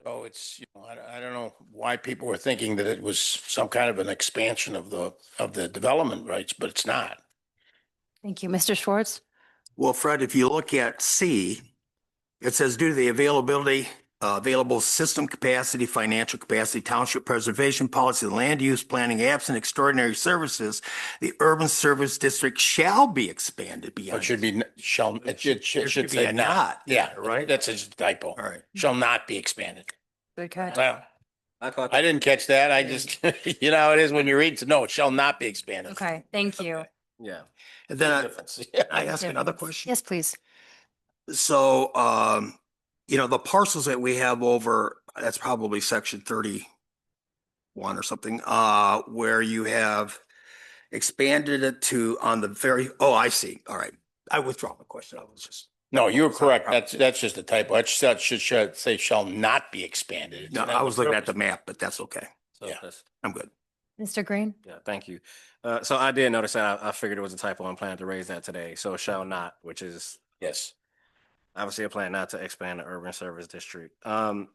So it's, I don't know why people were thinking that it was some kind of an expansion of the development rights, but it's not. Thank you. Mr. Schwartz? Well, Fred, if you look at C, it says due to the available system capacity, financial capacity, township preservation policy, land use planning, absent extraordinary services, the urban service district shall be expanded It beyond. should be, shall, There it should should be say a not. not Yeah, there, right? That's a typo. All right. Shall not be expanded. Good catch. Well, I caught I that. didn't catch that. I just, you know how it is when you read, no, it shall not be expanded. Okay, thank you. Okay. Yeah. And then Difference. I ask another question. Yes, please. So, the parcels that we have over, that's probably section 31 or something, where you have expanded it to on the very, oh, I see. All right. I withdraw the question. I was just, No, you're correct. That's just a typo. It should say shall not be expanded. no, I was looking at the map, but that's okay. So Yeah. that's- I'm good. Mr. Green? Yeah, thank you. So I did notice that. I figured it was a typo and planned to raise that today. So shall not, which is Yes. obviously a plan not to expand the urban service district. My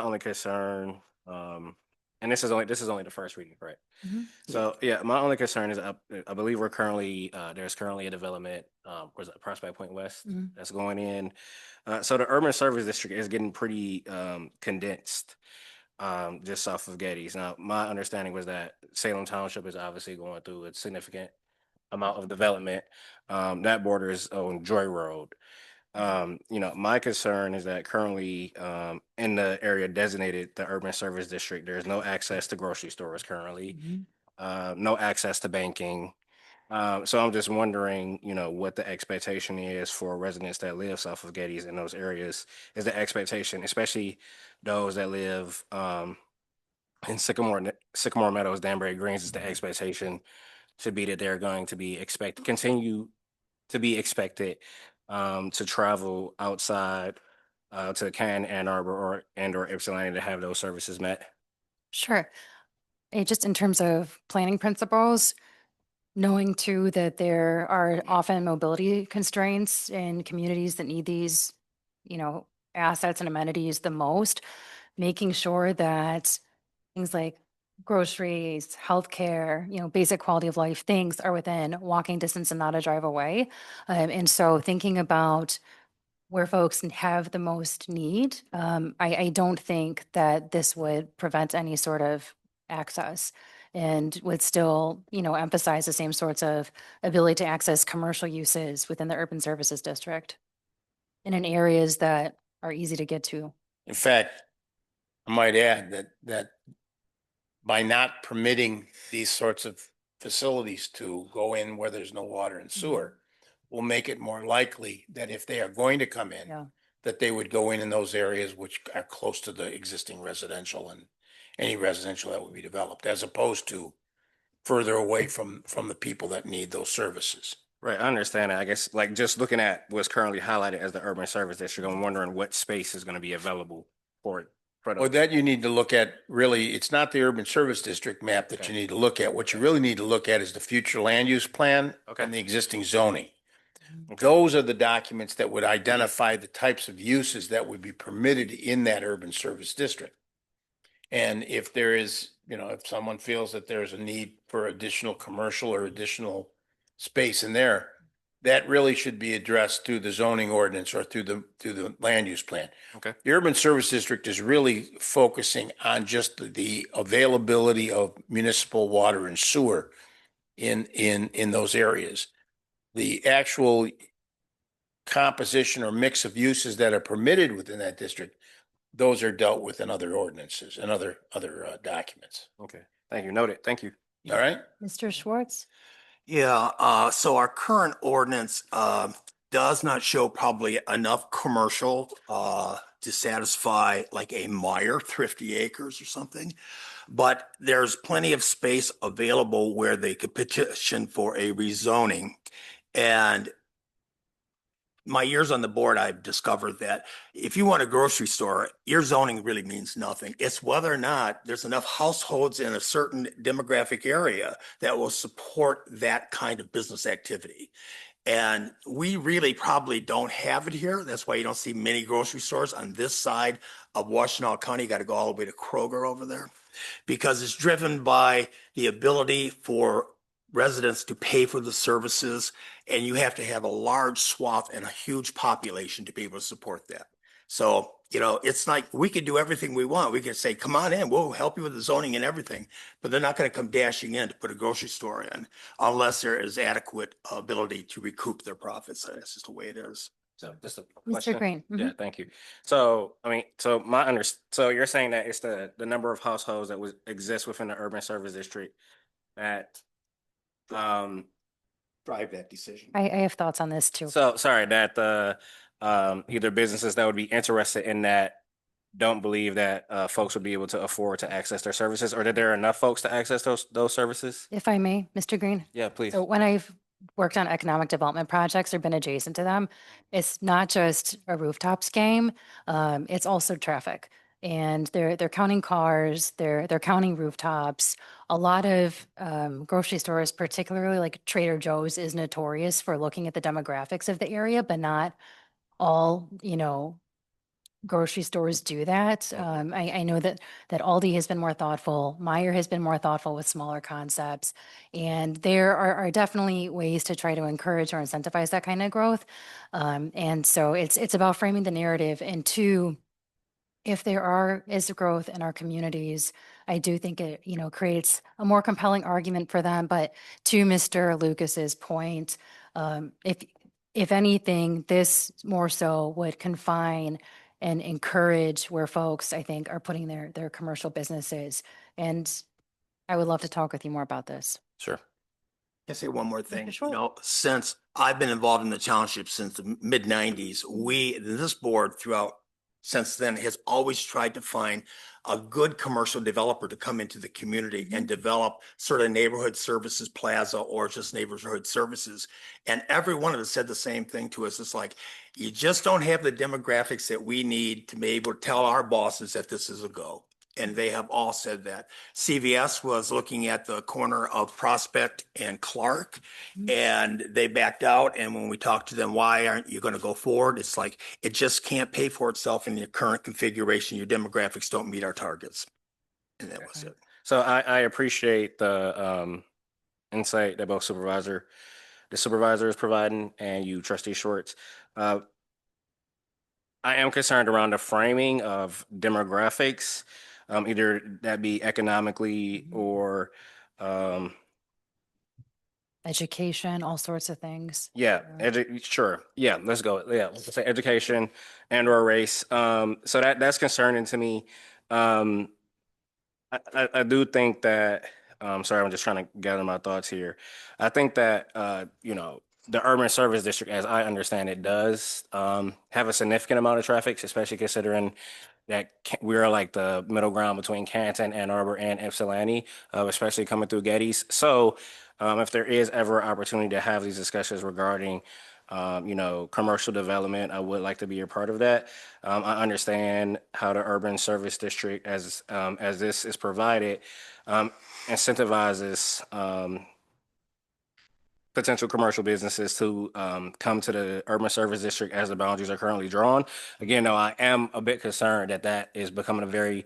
only concern, and this is only the first reading, correct? Mhm. So yeah, my only concern is I believe we're currently there's currently a development was it Prospect Point West Mhm. that's going in. So the urban service district is getting pretty condensed just off of Getty's. Now, my understanding was that Salem Township is obviously going through a significant amount of development. That borders on Joy Road. My concern is that currently in the area designated the urban service district, there's no access to grocery stores currently, no access to banking. So I'm just wondering, what the expectation is for residents that live south of Getty's in those areas. Is the expectation, especially those that live in Sycamore Meadows, Danbury Greens, is the expectation to be that they're going to be continue to be expected to travel outside to Canton, Ann Arbor, or Ypsilanti to have those services met? Sure. Just in terms of planning principles, knowing too that there are often mobility constraints in communities that need these, assets and amenities the most, making sure that things like groceries, healthcare, basic quality of life things are within walking distance and not a drive away. And so thinking about where folks have the most need, I don't think that this would prevent any sort of access and would still, emphasize the same sorts of ability to access commercial uses within the urban services district and in areas that are easy to get to. In fact, I might add that by not permitting these sorts of facilities to go in where there's no water and sewer, will make it more likely that if they are going to come in, Yeah. that they would go in those areas which are close to the existing residential and any residential that would be developed, as opposed to further away from the people that need those services. Right, I understand that. I guess like just looking at what's currently highlighted as the urban service district, I'm wondering what space is going to be available for it. Well, that you need to look at, really, it's not the urban service district map that you need to look at. What you really need to look at is the future land use plan and the existing zoning. Those are the documents that would identify the types of uses that would be permitted in that urban service district. And if there is, if someone feels that there's a need for additional commercial or additional space in there, that really should be addressed through the zoning ordinance or through the land use plan. Okay. The urban service district is really focusing on just the availability of municipal water and sewer in those areas. The actual composition or mix of uses that are permitted within that district, those are dealt with in other ordinances and other documents. Okay, thank you. Noted. Thank you. All right. Mr. Schwartz? Yeah, so our current ordinance does not show probably enough commercial to satisfy like a Meyer Thrifty Acres or something. But there's plenty of space available where they could petition for a rezoning. And my years on the board, I've discovered that if you want a grocery store, your zoning really means nothing. It's whether or not there's enough households in a certain demographic area that will support that kind of business activity. And we really probably don't have it here. That's why you don't see many grocery stores on this side of Washtenaw County. You got to go all the way to Kroger over there because it's driven by the ability for residents to pay for the services. And you have to have a large swath and a huge population to be able to support that. So, it's like we could do everything we want. We could say, come on in, we'll help you with the zoning and everything. But they're not going to come dashing in to put a grocery store in unless there is adequate ability to recoup their profits. That's just the way it is. So just a Mr. question. Green. Yeah, thank you. So, I mean, so you're saying that it's the number of households that exist within the urban service district that, Drive that decision. I have thoughts on this too. so, sorry, that the, either businesses that would be interested in that don't believe that, folks would be able to afford to access their services, or that there are enough folks to access those services? If I may, Mr. Green. Yeah, please. So when I've worked on economic development projects or been adjacent to them, it's not just a rooftops game. It's also traffic. And they're counting cars, they're counting rooftops. A lot of grocery stores, particularly like Trader Joe's, is notorious for looking at the demographics of the area, but not all, grocery stores do that. I know that Aldi has been more thoughtful. Meyer has been more thoughtful with smaller concepts. And there are definitely ways to try to encourage or incentivize that kind of growth. And so it's about framing the narrative. And two, if there is growth in our communities, I do think it, creates a more compelling argument for them. But to Mr. Lucas's point, if anything, this more so would confine and encourage where folks, I think, are putting their commercial businesses. And I would love to talk with you more about this. Sure. Can I say one more thing? Sure. Since I've been involved in the township since the mid-90s, this board throughout since then has always tried to find a good commercial developer to come into the community and develop sort of neighborhood services plaza or just neighborhood services. And every one of us said the same thing to us. It's like, you just don't have the demographics that we need to be able to tell our bosses that this is a go. And they have all said that. CVS was looking at the corner of Prospect and Clark, and they backed out. And when we talked to them, why aren't you going to go forward? It's like, it just can't pay for itself in your current configuration. Your demographics don't meet our targets. And that was it. So I appreciate the insight that the supervisor is providing, and you, Trustee Shorts. I am concerned around the framing of demographics, either that be economically or Education, all sorts of things. yeah, sure. Yeah, let's go. Yeah, let's say education and or race. So that's concerning to me. I do think that, sorry, I'm just trying to gather my thoughts here. I think that, the urban service district, as I understand it, does have a significant amount of traffic, especially considering that we're like the middle ground between Canton, Ann Arbor, and Ypsilanti, especially coming through Gettys. So if there is ever an opportunity to have these discussions regarding commercial development, I would like to be a part of that. I understand how the urban service district, as this is provided, incentivizes potential commercial businesses to come to the urban service district as the boundaries are currently drawn. Again, though, I am a bit concerned that is becoming a very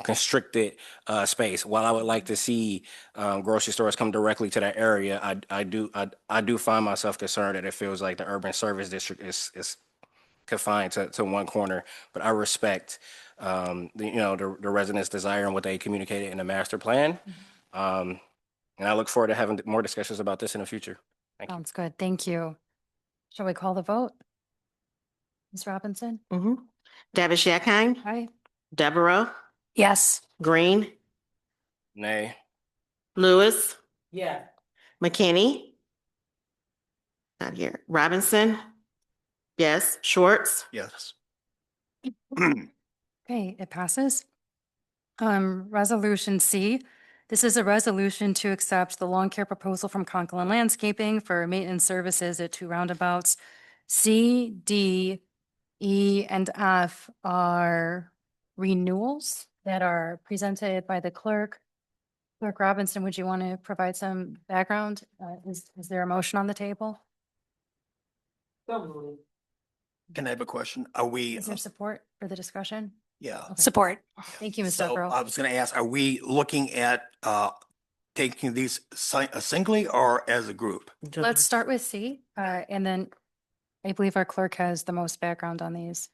constricted space. While I would like to see grocery stores come directly to that area, I do find myself concerned that it feels like the urban service district is confined to one corner. But I respect the residents' desire and what they communicated in the master plan. And I look forward to having more discussions about this in the future. Thank you. Sounds good. Thank you. Shall we call the vote? Ms. Robinson? Davish Yakine, Aye. Deborah, Yes. Green, Nay. Lewis, Yeah. McKinney. Not here. Robinson. Yes. Schwartz. Yes. Okay, it passes. Resolution C. This is a resolution to accept the lawn care proposal from Conklin Landscaping for maintenance services at 2 roundabouts. C, D, E, and F are renewals that are presented by the clerk. Clerk Robinson, would you want to provide some background? Is there a motion on the table? Can I have a question? Are we, Is there support for the discussion? yeah. Okay. Support. Thank you, Ms. So Devereaux. I was gonna ask, are we looking at taking these singly or as a group? Let's start with C, and then I believe our clerk has the most background on these.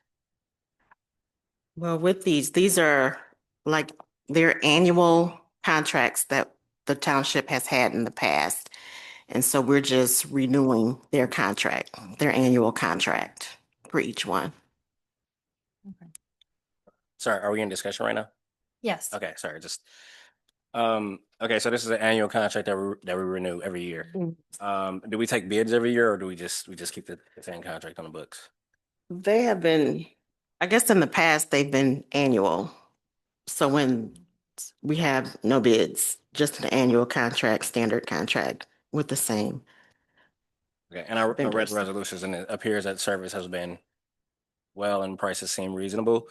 Well, with these are like their annual contracts that the township has had in the past. And so we're just renewing their contract, their annual contract for each one. Sorry, are we in discussion right now? Yes. Okay, sorry, just, okay, so this is an annual contract that we renew every year. Do we take bids every year or do we just keep the same contract on the books? They have been, I guess in the past, they've been annual. So when we have no bids, just an annual contract, standard contract with the same. Okay, and I read Vendors. the resolutions and it appears that service has been well and prices seem reasonable.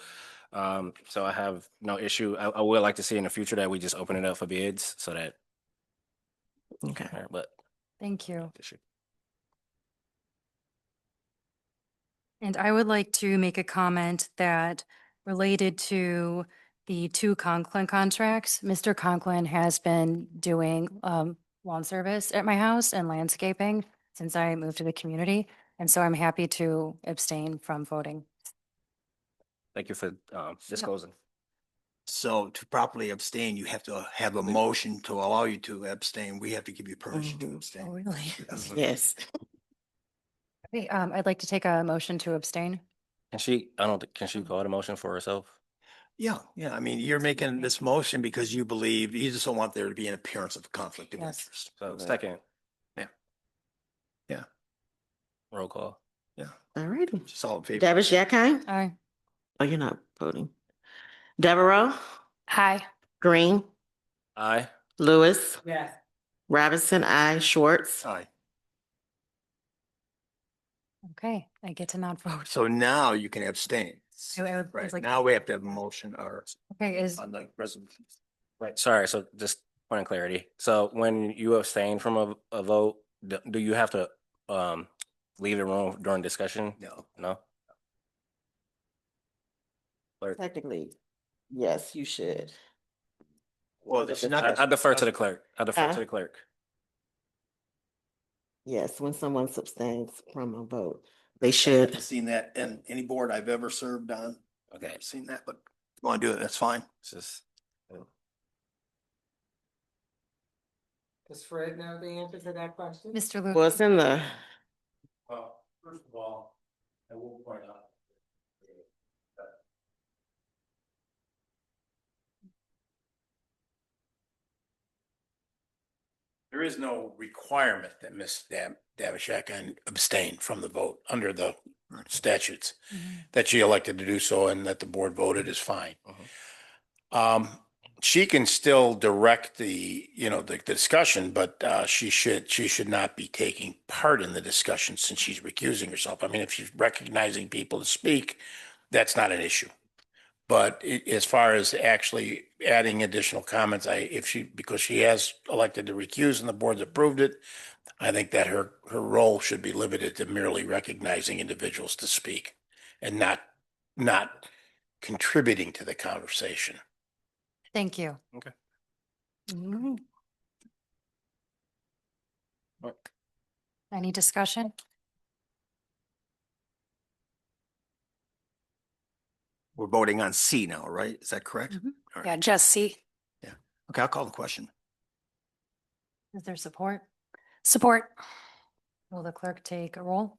So I have no issue. I would like to see in the future that we just open it up for bids so that, Okay. but. Thank you. issue. And I would like to make a comment that related to the two Conklin contracts, Mr. Conklin has been doing lawn service at my house and landscaping since I moved to the community. And so I'm happy to abstain from voting. Thank you for disclosing. So to properly abstain, you have to have a motion to allow you to abstain. We have to give you permission to Mhm. Oh, abstain. really? Yes. Yes. Okay, I'd like to take a motion to abstain. Can she, I don't, can she call the motion for herself? Yeah, yeah. I mean, you're making this motion because you believe, you just don't want there to be an appearance of conflict of Yes. interest. So second. Yeah. Yeah. Roll call. All righty. Just all in favor. Davish Yakine? Aye. Oh, you're not voting. Devereaux, Aye. Green, Aye. Lewis. Yes. Robinson, I, Schwartz. Aye. Okay, I get to not vote. So now you can abstain. I was Right. like- Now we have to have a motion or Okay, is, on the resolution. Right, sorry, so just point of clarity. So when you abstain from a vote, do you have to leave the room during discussion? No. No? Clerk. Technically, yes, you should. Well, it's not. I defer to the clerk. I defer to the clerk. Yes, when someone abstains from a vote, they should. I've seen that in any board I've ever served on. Okay, I've seen that, but if you want to do it, that's fine. it's just, Does Fred know the answer to that question? Mr. Lewis. Well, it's in the, Well, first of all, I will point out. There is no requirement that Ms. Davishak abstain from the vote under the statutes. That she elected to do so and that the board voted is fine. She can still direct the, the discussion, but she should not be taking part in the discussion since she's recusing herself. I mean, if she's recognizing people to speak, that's not an issue. But as far as actually adding additional comments, because she has elected to recuse and the board's approved it, I think that her role should be limited to merely recognizing individuals to speak and not contributing to the conversation. Thank you. Okay. Mhm. Any discussion? We're voting on C now, right? Is that correct? Mhm. All right. Yeah, just C. Okay, I'll call the question. Is there support? Support. Will the clerk take a roll,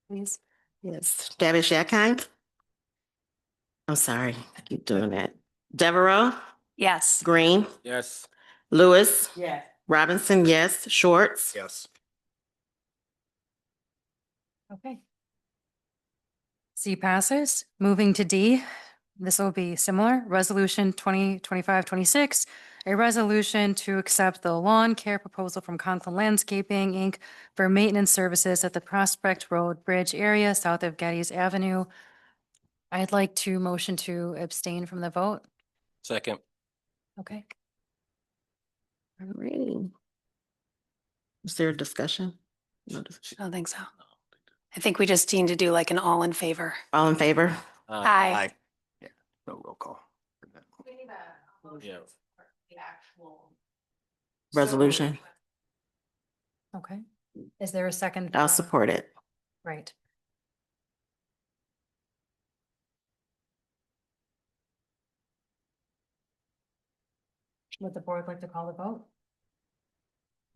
please? yes, Davish Yakine? I'm sorry, I keep doing that. Devereaux, Yes. Green, yes. Lewis, Yes. Robinson, yes, Schwartz. Yes. Okay. C passes. Moving to D, this will be similar. Resolution 2025-26, a resolution to accept the lawn care proposal from Conklin Landscaping, Inc. for maintenance services at the Prospect Road Bridge area south of Getty's Avenue. I'd like to motion to abstain from the vote. Second. Okay. All righty. Is there a discussion? No I don't think so. I think we just need to do like an all in favor. All in favor? Aye. Yeah, no roll call. Yeah. Resolution. Okay. Is there a second? I'll for- support it. Right. Would the board like to call the vote?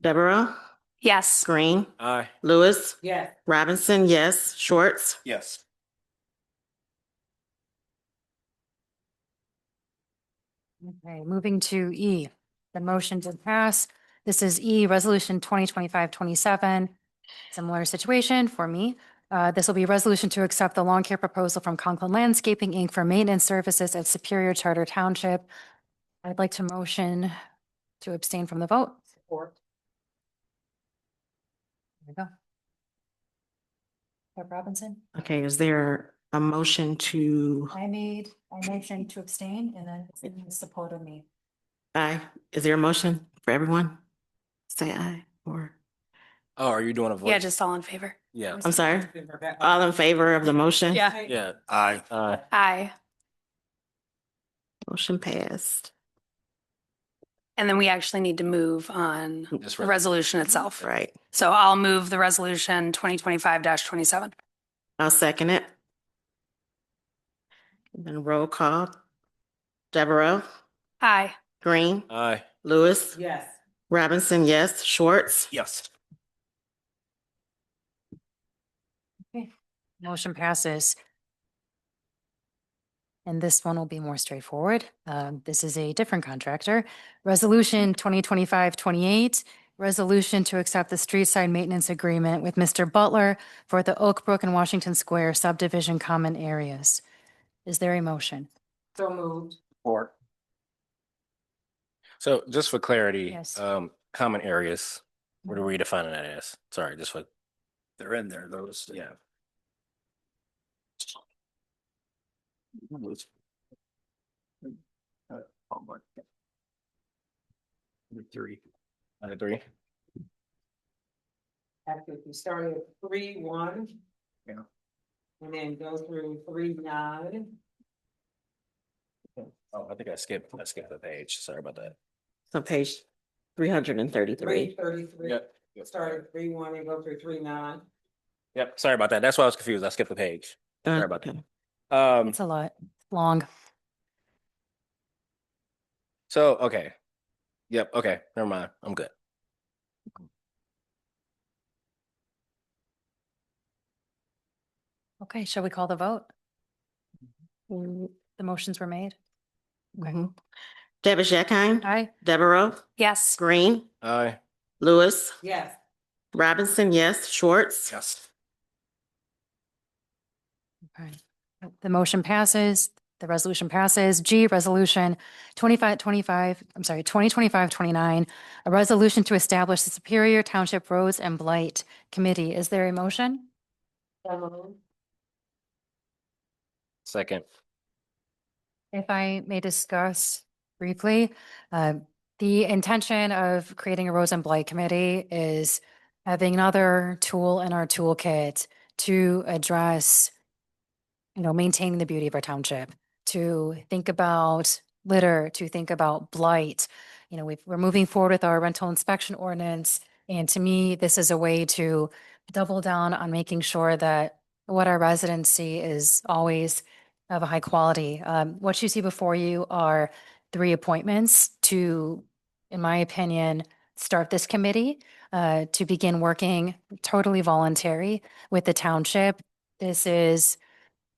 Deborah, Yes. Green, Aye. Lewis, Yes. Robinson, yes. Schwartz, Yes. Okay, moving to E, the motion to pass. This is E, Resolution 2025-27. Similar situation for me. This will be a resolution to accept the lawn care proposal from Conklin Landscaping, Inc. for maintenance services at Superior Charter Township. I'd like to motion to abstain from the vote. Support. There we go. Rep. Robinson, okay, is there a motion to, I motion to abstain and then it's in support of me. aye, is there a motion for everyone? Say aye, or, Oh, are you doing a vote? Yeah, just all in favor. Yeah. I'm sorry, all in favor of the motion? Yeah. Yeah. Aye. Aye. Motion passed, And then we actually need to move on Just the resolution itself. right. So I'll move the resolution 2025-27. I'll second it. And then roll call. Deborah, Aye. Green, Aye. Lewis, Yes. Robinson, yes. Schwartz, Yes. Motion passes. And this one will be more straightforward. This is a different contractor. Resolution 2025-28, resolution to accept the street side maintenance agreement with Mr. Butler for the Oak Brook and Washington Square subdivision common areas. Is there a motion? So moved. Support. So just for clarity, Yes. common areas, what are we defining that as? Sorry, just for, They're in there, those. yeah. Three. Under three. After you start at 3-1. Yeah. And then go through 3-9. Oh, I think I skipped the page. Sorry about that. so page 333. 333. Yep. Start at 3-1 and go through 3-9. Yep, sorry about that. That's why I was confused. I skipped the page. Sorry about that. Okay. It's a lot, long. So, okay. Yep, okay, never mind. I'm good. Okay, shall we call the vote? The motions were made. Mhm. Davis Yakine, Aye. Deborah, Yes. Green, Aye. Lewis, Yes. Robinson, yes. Schwartz, Yes. Okay. The motion passes, the resolution passes. G, resolution 2025-29, a resolution to establish the Superior Township Roads and Blight Committee. Is there a motion? So moved. Second. If I may discuss briefly, the intention of creating a Roads and Blight Committee is having another tool in our toolkit to address, maintaining the beauty of our township, to think about litter, to think about blight. We're moving forward with our rental inspection ordinance. And to me, this is a way to double down on making sure that what our residents see is always of a high quality. What you see before you are 3 appointments to, in my opinion, start this committee, to begin working totally voluntary with the township. This is,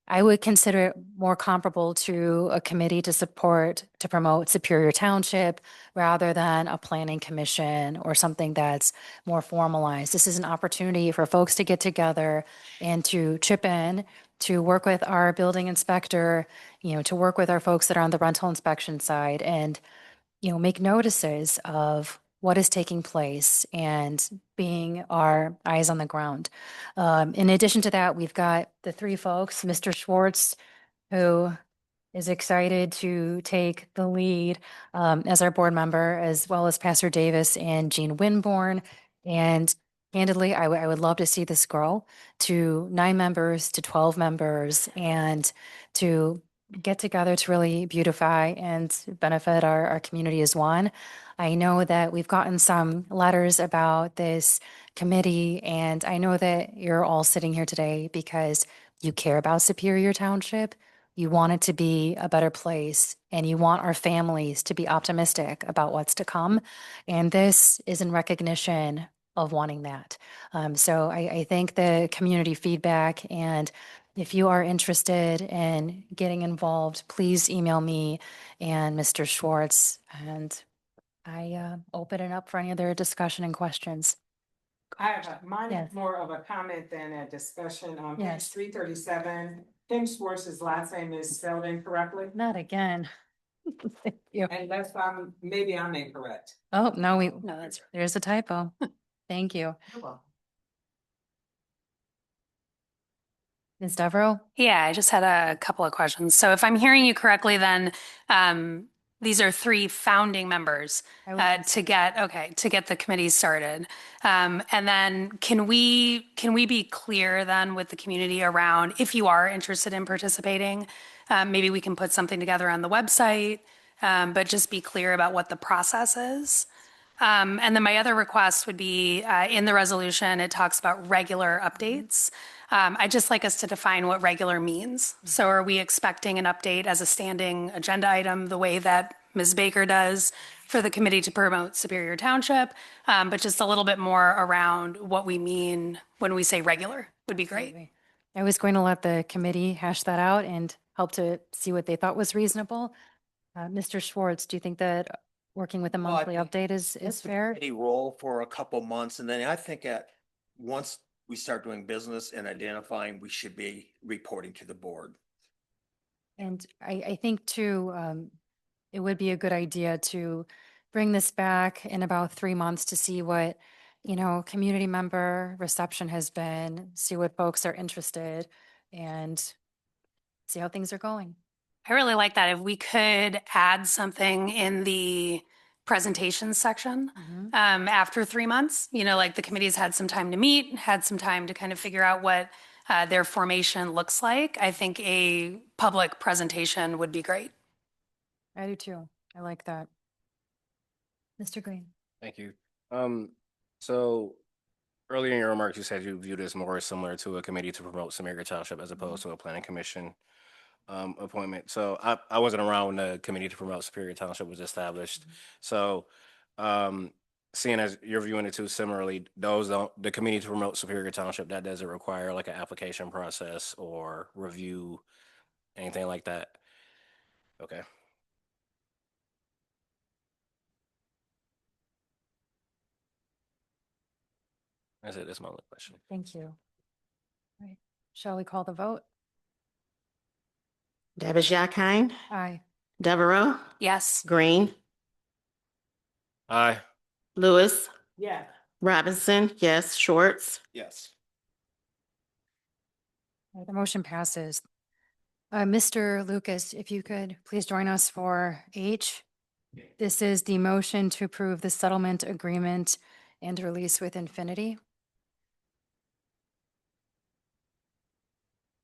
I would consider it more comparable to a committee to promote Superior Township rather than a planning commission or something that's more formalized. This is an opportunity for folks to get together and to chip in, to work with our building inspector, to work with our folks that are on the rental inspection side and, make notices of what is taking place and being our eyes on the ground. In addition to that, we've got the 3 folks, Mr. Schwartz, who is excited to take the lead as our board member, as well as Pastor Davis and Jean Winborn. And candidly, I would love to see this grow to 9 members, to 12 members, and to get together to really beautify and benefit our community as one. I know that we've gotten some letters about this committee, and I know that you're all sitting here today because you care about Superior Township. You want it to be a better place, and you want our families to be optimistic about what's to come. And this is in recognition of wanting that. So I think the community feedback, and if you are interested in getting involved, please email me and Mr. Schwartz, and I open it up for any other discussion and questions. Mine Yes. is more of a comment than a discussion. On page Yes. 337, Tim Schwartz's last name is spelled incorrectly. Not again. Thank you. Unless maybe I'm incorrect. Oh, no, No, that's there's a typo. Thank you. Ms. Devereaux? Yeah, I just had a couple of questions. So if I'm hearing you correctly, then these are 3 founding members I would- to get the committee started. And then can we be clear then with the community around if you are interested in participating, maybe we can put something together on the website, but just be clear about what the process is. And then my other request would be in the resolution, it talks about regular updates. I'd just like us to define what regular means. So are we expecting an update as a standing agenda item, the way that Ms. Baker does for the committee to promote Superior Township? But just a little bit more around what we mean when we say regular would be great. Absolutely. I was going to let the committee hash that out and help to see what they thought was reasonable. Mr. Schwartz, do you think that working with a Well, I monthly think update is fair? Any role for a couple months, and then I think once we start doing business and identifying, we should be reporting to the board. And I think too, it would be a good idea to bring this back in about 3 months to see what, community member reception has been, see what folks are interested, and see how things are going. I really like that. If we could add something in the presentation section Mhm. after 3 months, like the committee's had some time to meet, had some time to kind of figure out what their formation looks like. I think a public presentation would be great. I do too. I like that. Mr. Green? Thank you. So earlier in your remarks, you said you view this more similar to a committee to promote Superior Township as opposed to a planning commission appointment. So I wasn't around when the committee to promote Superior Township was established. So seeing as you're viewing it too similarly, the committee to promote Superior Township, that doesn't require like an application process or review, anything like that. Okay. That's it. That's my only question. Thank you. All right. Shall we call the vote? Dabish Akine, Aye. Devereaux, Yes. Green, Aye. Lewis, Yeah. Robinson, yes, Schwartz. Yes. All right, the motion passes. Mr. Lucas, if you could please join us for H. This is the motion to approve the settlement agreement and release with Infinity.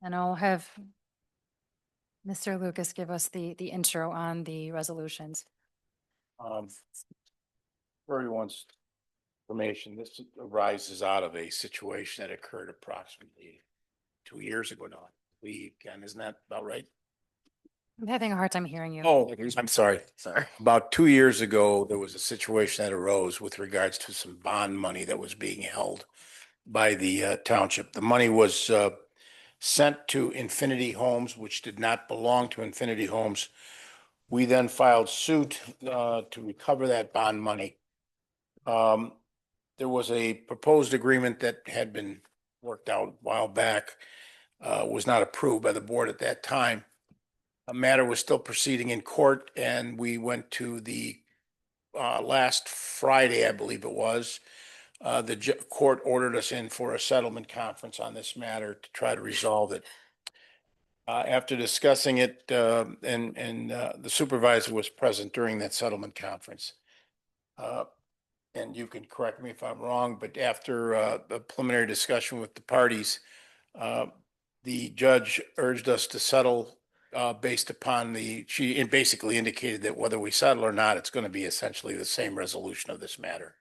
And I'll have Mr. Lucas give us the intro on the resolutions. For everyone's information, this arises out of a situation that occurred approximately 2 years ago now. Ken, isn't that about right? I'm having a hard time hearing you. Oh, I'm sorry. Sorry. About 2 years ago, there was a situation that arose with regards to some bond money that was being held by the township. The money was sent to Infinity Homes, which did not belong to Infinity Homes. We then filed suit to recover that bond money. There was a proposed agreement that had been worked out a while back, was not approved by the board at that time. A matter was still proceeding in court, and we went to the last Friday, I believe it was. The court ordered us in for a settlement conference on this matter to try to resolve it. After discussing it, and the supervisor was present during that settlement conference. and you can correct me if I'm wrong, but after a preliminary discussion with the parties, the judge urged us to settle based upon she basically indicated that whether we settle or not, it's going to be essentially the same resolution of this matter.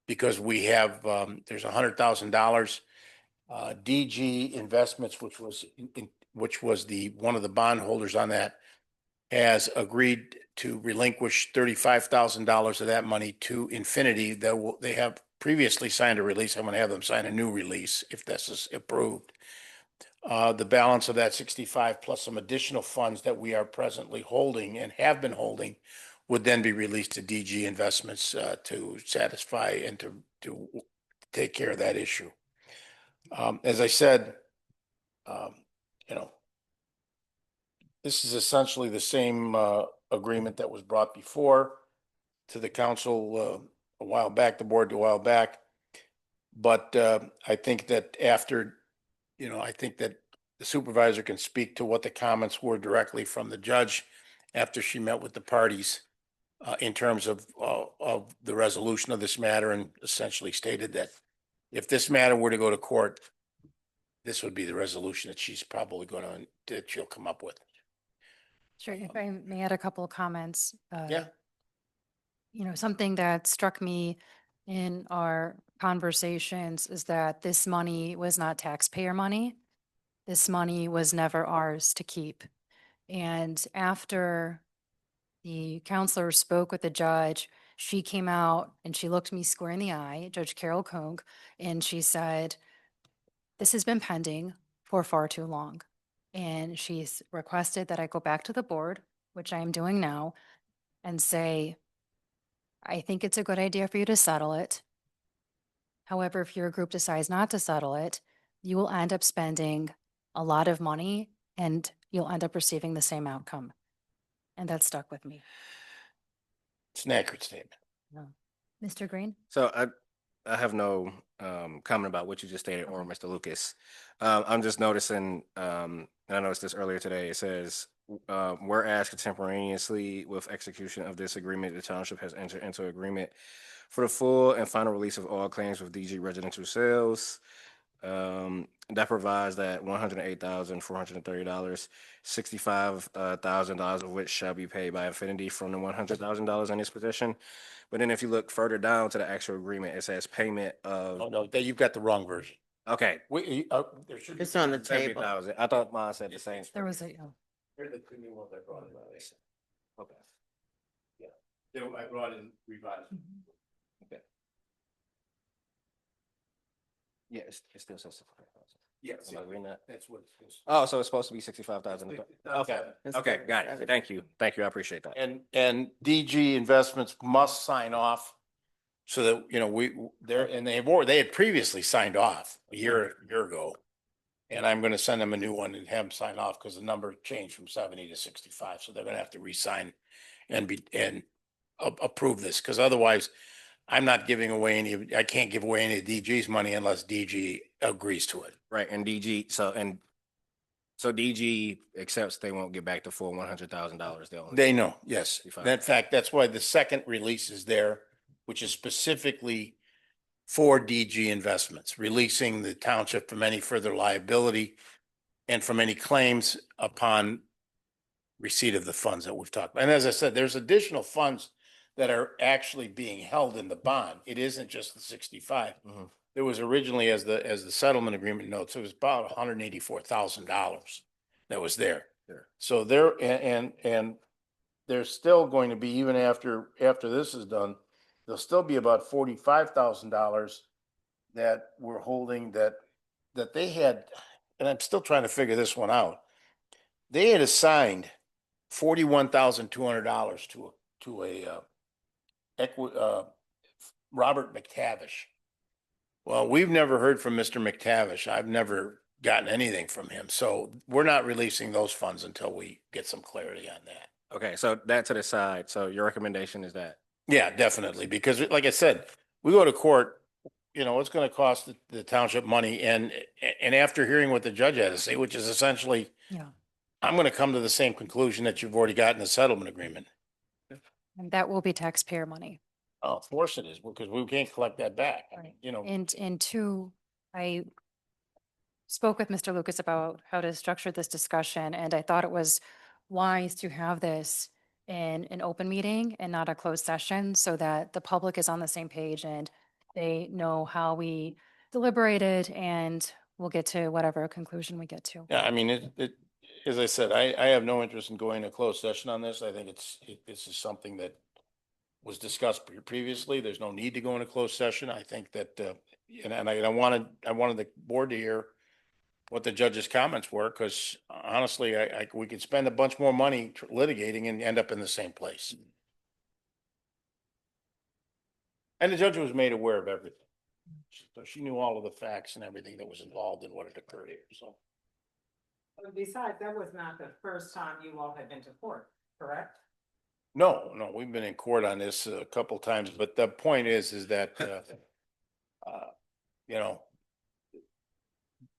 Because we have, there's $100,000, DG Investments, which was one of the bondholders on that, has agreed to relinquish $35,000 of that money to Infinity. They have previously signed a release. I'm going to have them sign a new release if this is approved. The balance of that 65 plus some additional funds that we are presently holding and have been holding would then be released to DG Investments to satisfy and to take care of that issue. As I said, you know, this is essentially the same agreement that was brought before to the council a while back, the board a while back. But I think that I think that the supervisor can speak to what the comments were directly from the judge after she met with the parties in terms of the resolution of this matter, and essentially stated that if this matter were to go to court, this would be the resolution that she's probably that she'll come up with. Sure, if I may add a couple of comments. Yeah. Something that struck me in our conversations is that this money was not taxpayer money. This money was never ours to keep. And after the counselor spoke with the judge, she came out and she looked me square in the eye, Judge Carol Koch, and she said, "This has been pending for far too long." And she's requested that I go back to the board, which I am doing now, and say, "I think it's a good idea for you to settle it. However, if your group decides not to settle it, you will end up spending a lot of money and you'll end up receiving the same outcome." And that stuck with me. It's an accurate statement. Mr. Green? So I have no comment about what you just stated or Mr. Lucas. I'm just noticing, and I noticed this earlier today, it says, whereas contemporaneously with execution of this agreement, the township has entered into agreement for the full and final release of all claims with DG residential sales. That provides that $108,430, $65,000 of which shall be paid by Infinity from the $100,000 in its possession. But then if you look further down to the actual agreement, it says payment of. Oh, no, you've got the wrong version. Okay. There should be. It's on the table. 70,000. I thought mine said the same. There was a, Here are the two new ones I brought in. Okay. Yeah, I brought in revised. Okay. Yeah, it still says 65,000. Yes, Am I reading that? that's what it's. Oh, so it's supposed to be 65,000. Okay. It's Okay, good. got it. Thank you. Thank you. I appreciate that. And DG Investments must sign off so that, they had previously signed off a year ago. And I'm gonna send them a new one and have them sign off because the number changed from 70 to 65. So they're gonna have to re-sign and approve this, because otherwise I'm not giving away I can't give away any of DG's money unless DG agrees to it. Right, and DG, so DG accepts they won't get back the full $100,000. They know, yes. 65. In fact, that's why the second release is there, which is specifically for DG Investments, releasing the township from any further liability and from any claims upon receipt of the funds that we've talked about. And as I said, there's additional funds that are actually being held in the bond. It isn't just the 65. Mhm. There was originally, as the settlement agreement notes, it was about $184,000 that was there. Sure. So there, and there's still going to be, even after this is done, there'll still be about $45,000 that we're holding that they had, and I'm still trying to figure this one out. They had assigned $41,200 to a Robert McTavish. Well, we've never heard from Mr. McTavish. I've never gotten anything from him. So we're not releasing those funds until we get some clarity on that. Okay, so that to the side. So your recommendation is that? Yeah, definitely. Because like I said, we go to court, it's going to cost the township money. And after hearing what the judge had to say, which is essentially, yeah. I'm going to come to the same conclusion that you've already got in the settlement agreement. And that will be taxpayer money. Oh, of course it is, because we can't collect that back. I mean, Right. you know, And two, I spoke with Mr. Lucas about how to structure this discussion, and I thought it was wise to have this in an open meeting and not a closed session so that the public is on the same page and they know how we deliberated and we'll get to whatever conclusion we get to. yeah, I mean, as I said, I have no interest in going to closed session on this. I think this is something that was discussed previously. There's no need to go into closed session. I think that, and I wanted the board to hear what the judge's comments were, because honestly, we could spend a bunch more money litigating and end up in the same place. And the judge was made aware of everything. So she knew all of the facts and everything that was involved in what had occurred here, so. But besides, that was not the first time you all had been to court, correct? No, we've been in court on this a couple times, but the point is that, you know,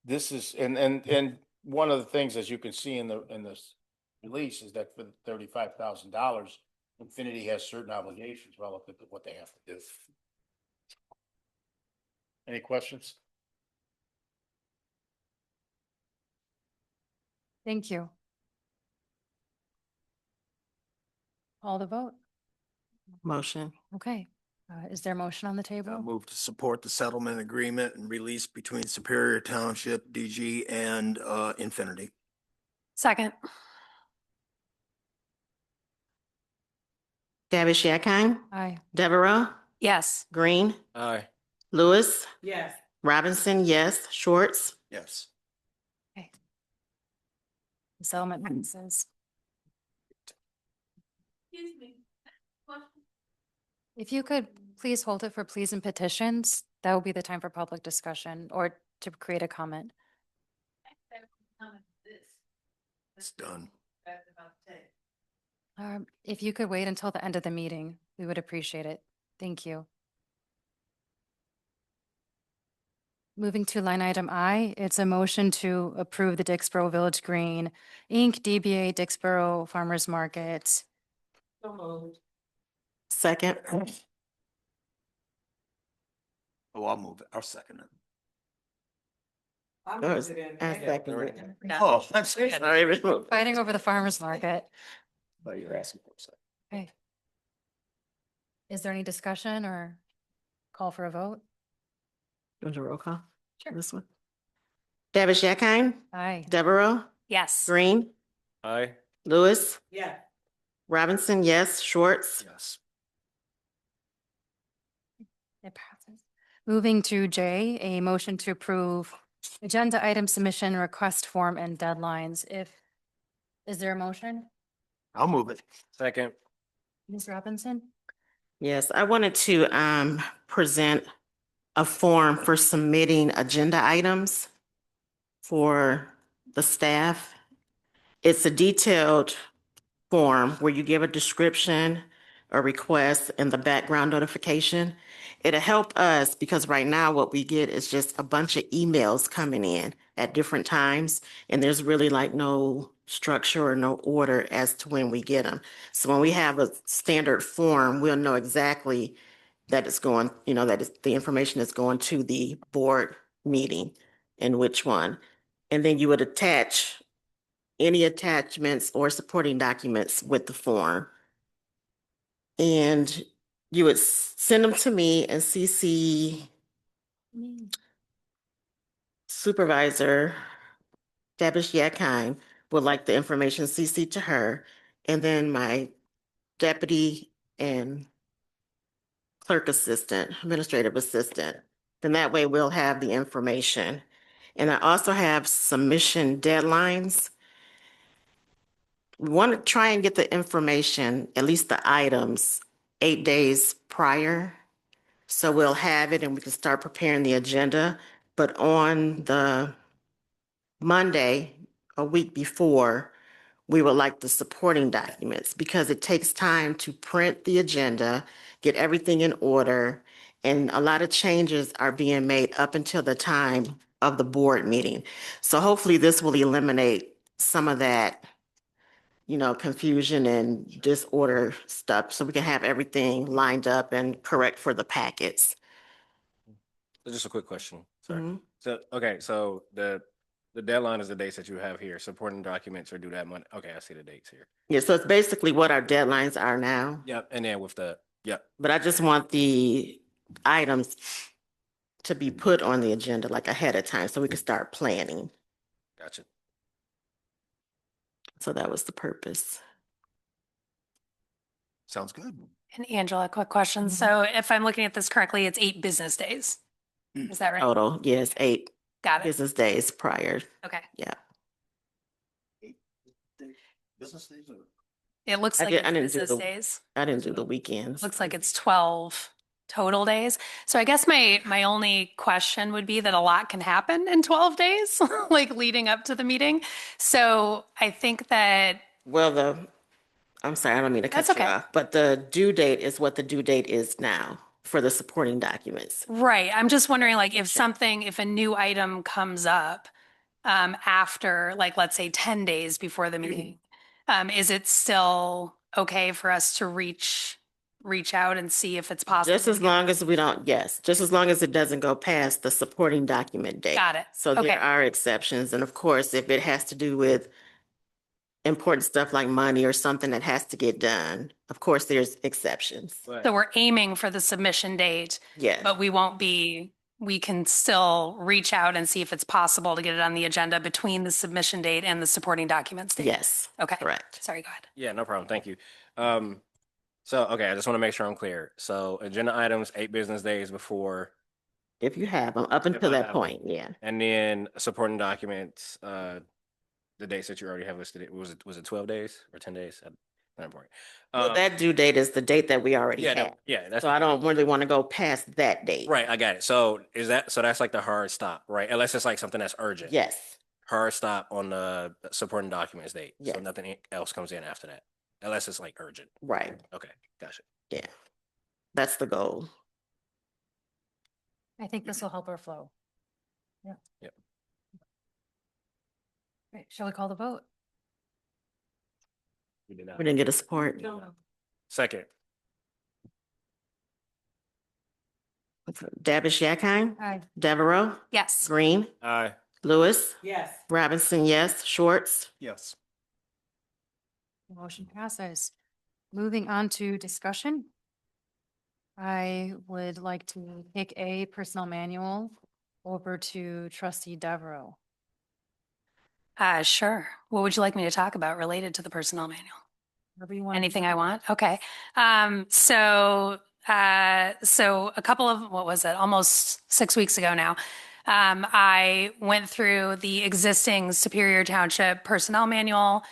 this is, and one of the things, as you can see in this release, is that for the $35,000, Infinity has certain obligations relative to what they have to do. Any questions? Thank you. Call the vote. Motion. Okay. Is there a motion on the I table? move to support the settlement agreement and release between Superior Township, DG, and Infinity. Second. Davish Yakine, Aye. Devereaux, Yes. Green, Aye. Lewis, Yes. Robinson, yes, Schwartz, Yes. The settlement passes. If you could please hold it for pleas and petitions, that will be the time for public discussion or to create a comment. It's done. If you could wait until the end of the meeting, we would appreciate it. Thank you. Moving to line item I, it's a motion to approve the Dixboro Village Green, Inc., DBA Dixboro Farmers Market. So moved. second. Oh, I'll move it. I'll second it. I Yours. moved it in. I second it. Oh, I'm sorry. Sorry, Ms. Mo- Fighting over the farmer's market. But you're asking for a second. Okay. Is there any discussion or call for a vote? Want to roll call? Sure. This one. Davish Yakine, Aye. Devereaux, Yes. Green, Aye. Lewis, Yeah. Robinson, yes, Schwartz, Yes. It passes. Moving to J, a motion to approve agenda item submission request form and deadlines. Is there a motion? I'll move it. Second. Ms. Robinson? yes. I wanted to present a form for submitting agenda items for the staff. It's a detailed form where you give a description, a request, and the background notification. It'll help us because right now what we get is just a bunch of emails coming in at different times, and there's really like no structure or no order as to when we get them. So when we have a standard form, we'll know exactly that it's going, that the information is going to the board meeting and which one. And then you would attach any attachments or supporting documents with the form. And you would send them to me and CC Supervisor Dabish Yakine would like the information CC to her. And then my deputy and clerk assistant, administrative assistant. Then that way we'll have the information. And I also have submission deadlines. We want to try and get the information, at least the items, 8 days prior. So we'll have it and we can start preparing the agenda. But on the Monday, a week before, we would like the supporting documents because it takes time to print the agenda, get everything in order, and a lot of changes are being made up until the time of the board meeting. So hopefully this will eliminate some of that confusion and disorder stuff, so we can have everything lined up and correct for the packets. So just a quick question. Sorry. Mhm. So, okay, so the deadline is the dates that you have here. Supporting documents are due that month. Okay, I see the dates here. Yeah, so it's basically what our deadlines are now, Yep. And then with the, yep. but I just want the items to be put on the agenda like ahead of time so we can start planning. Gotcha. So that was the purpose. Sounds good. And Angela, quick question. Mhm. So if I'm looking at this correctly, it's 8 business days. Mm. Is that right? Total, yes, 8 Got it. business days prior. Okay. Yeah. Business days or? It looks I like did- it's I didn't do business the- days. I didn't do the weekends. Looks like it's 12 total days. So I guess my only question would be that a lot can happen in 12 days, like leading up to the meeting. So I think that, Well, I'm sorry, I don't mean to That's cut you okay. off, but the due date is what the due date is now for the supporting documents. right, I'm just wondering like if a new item comes up after, like, let's say 10 days before the meeting, is it still okay for us to reach out and see if it's possible? Just as long as we don't, yes, just as long as it doesn't go past the supporting document date. Got it. So Okay. there are exceptions, and of course, if it has to do with important stuff like money or something that has to get done, of course, there's exceptions. So we're aiming for the submission date, Yes, but we can still reach out and see if it's possible to get it on the agenda between the submission date and the supporting documents date. yes, Okay. correct. Sorry, go ahead. Yeah, no problem. Thank you. Okay, I just want to make sure I'm clear. So agenda items, 8 business days before, If you have them, up until I that have point, yeah. and then supporting documents, the dates that you already have listed. Was it 12 days or 10 days? Not important. Well, that due date is the date that we already yeah, have. that's So I don't really want to go past that date. right. I got it. So that's like the hard stop, right? Unless it's like something that's urgent. Yes, Hard stop on the supporting documents date. So Yes. nothing else comes in after that, unless it's like urgent. right. Okay, gotcha. Yeah. That's the goal. I think this will help our flow. Yeah. Yep. Right, shall we call the vote? We did not. We didn't get a support. Second. Dabish Yakine, Aye. Devereaux, Yes. Green, Aye. Lewis, Yes. Robinson, yes, Schwartz. Yes. Motion passes. Moving on to discussion. I would like to take a personnel manual over to trustee Devereaux. Sure. What would you like me to talk about related to the personnel manual? Whatever you want. Anything I want? Okay. So a couple of, what was it? Almost 6 weeks ago now. I went through the existing Superior Township personnel manual,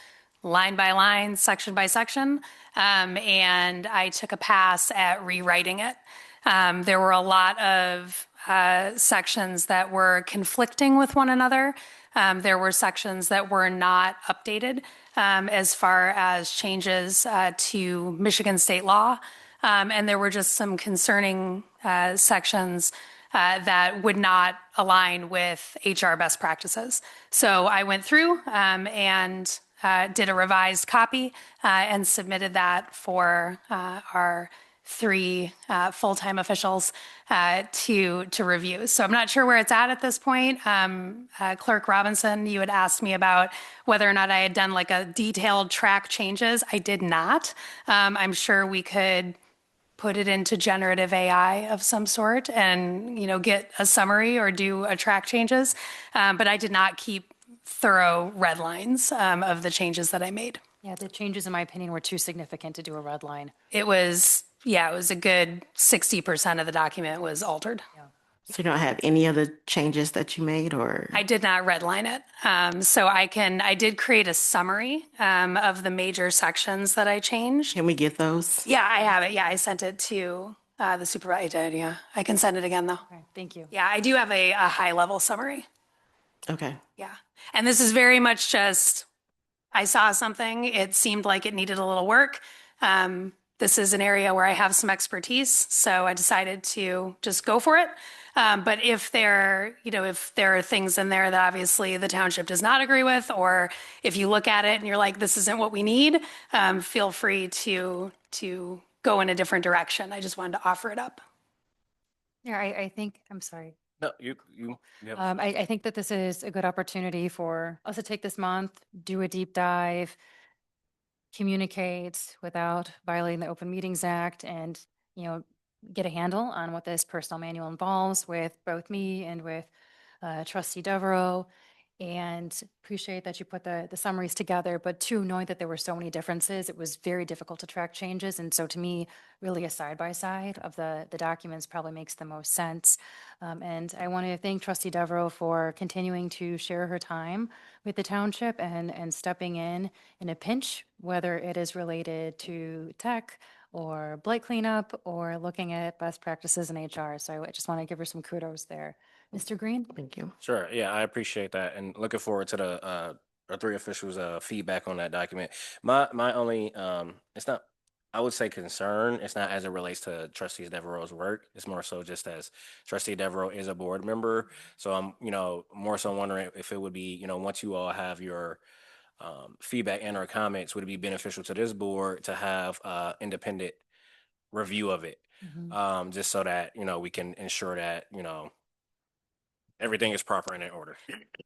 line by line, section by section, and I took a pass at rewriting it. There were a lot of sections that were conflicting with one another. There were sections that were not updated as far as changes to Michigan state law. And there were just some concerning sections that would not align with HR best practices. So I went through and did a revised copy and submitted that for our 3 full-time officials to review. So I'm not sure where it's at this point. Clerk Robinson, you had asked me about whether or not I had done like a detailed track changes. I did not. I'm sure we could put it into generative AI of some sort and, get a summary or do a track changes. But I did not keep thorough red lines of the changes that I made. Yeah, the changes, in my opinion, were too significant to do a red line. It was a good 60% of the document was altered. So you don't have any other changes that you made, or? I did not redline it. So I did create a summary of the major sections that I changed. Can we get those? Yeah, I have it. Yeah, I sent it to the supervisor. Yeah, I can send it again though. Okay, thank you. Yeah, I do have a high level summary. Okay, Yeah. And this is very much just, I saw something, it seemed like it needed a little work. this is an area where I have some expertise, so I decided to just go for it. But if if there are things in there that obviously the township does not agree with, or if you look at it and you're like, this isn't what we need, feel free to go in a different direction. I just wanted to offer it up. Yeah, I think, I'm sorry. No, you have. I think that this is a good opportunity for us to take this month, do a deep dive, communicate without violating the Open Meetings Act and, get a handle on what this personnel manual involves with both me and with Trustee Devereaux. And appreciate that you put the summaries together, but too, knowing that there were so many differences, it was very difficult to track changes. And so to me, really a side-by-side of the documents probably makes the most sense. And I want to thank Trustee Devereaux for continuing to share her time with the township and stepping in a pinch, whether it is related to tech or blight cleanup or looking at best practices in HR. So I just want to give her some kudos there. Mr. Green? Thank you. Sure. Yeah, I appreciate that, and looking forward to the our three officials' feedback on that document. My only it's not, I would say, concern. It's not as it relates to Trustee Devereaux's work. It's more so just as Trustee Devereaux is a board member. So I'm more so wondering if it would be once you all have your feedback and or comments, would it be beneficial to this board to have independent review of it, just so that we can ensure that everything is proper and in order.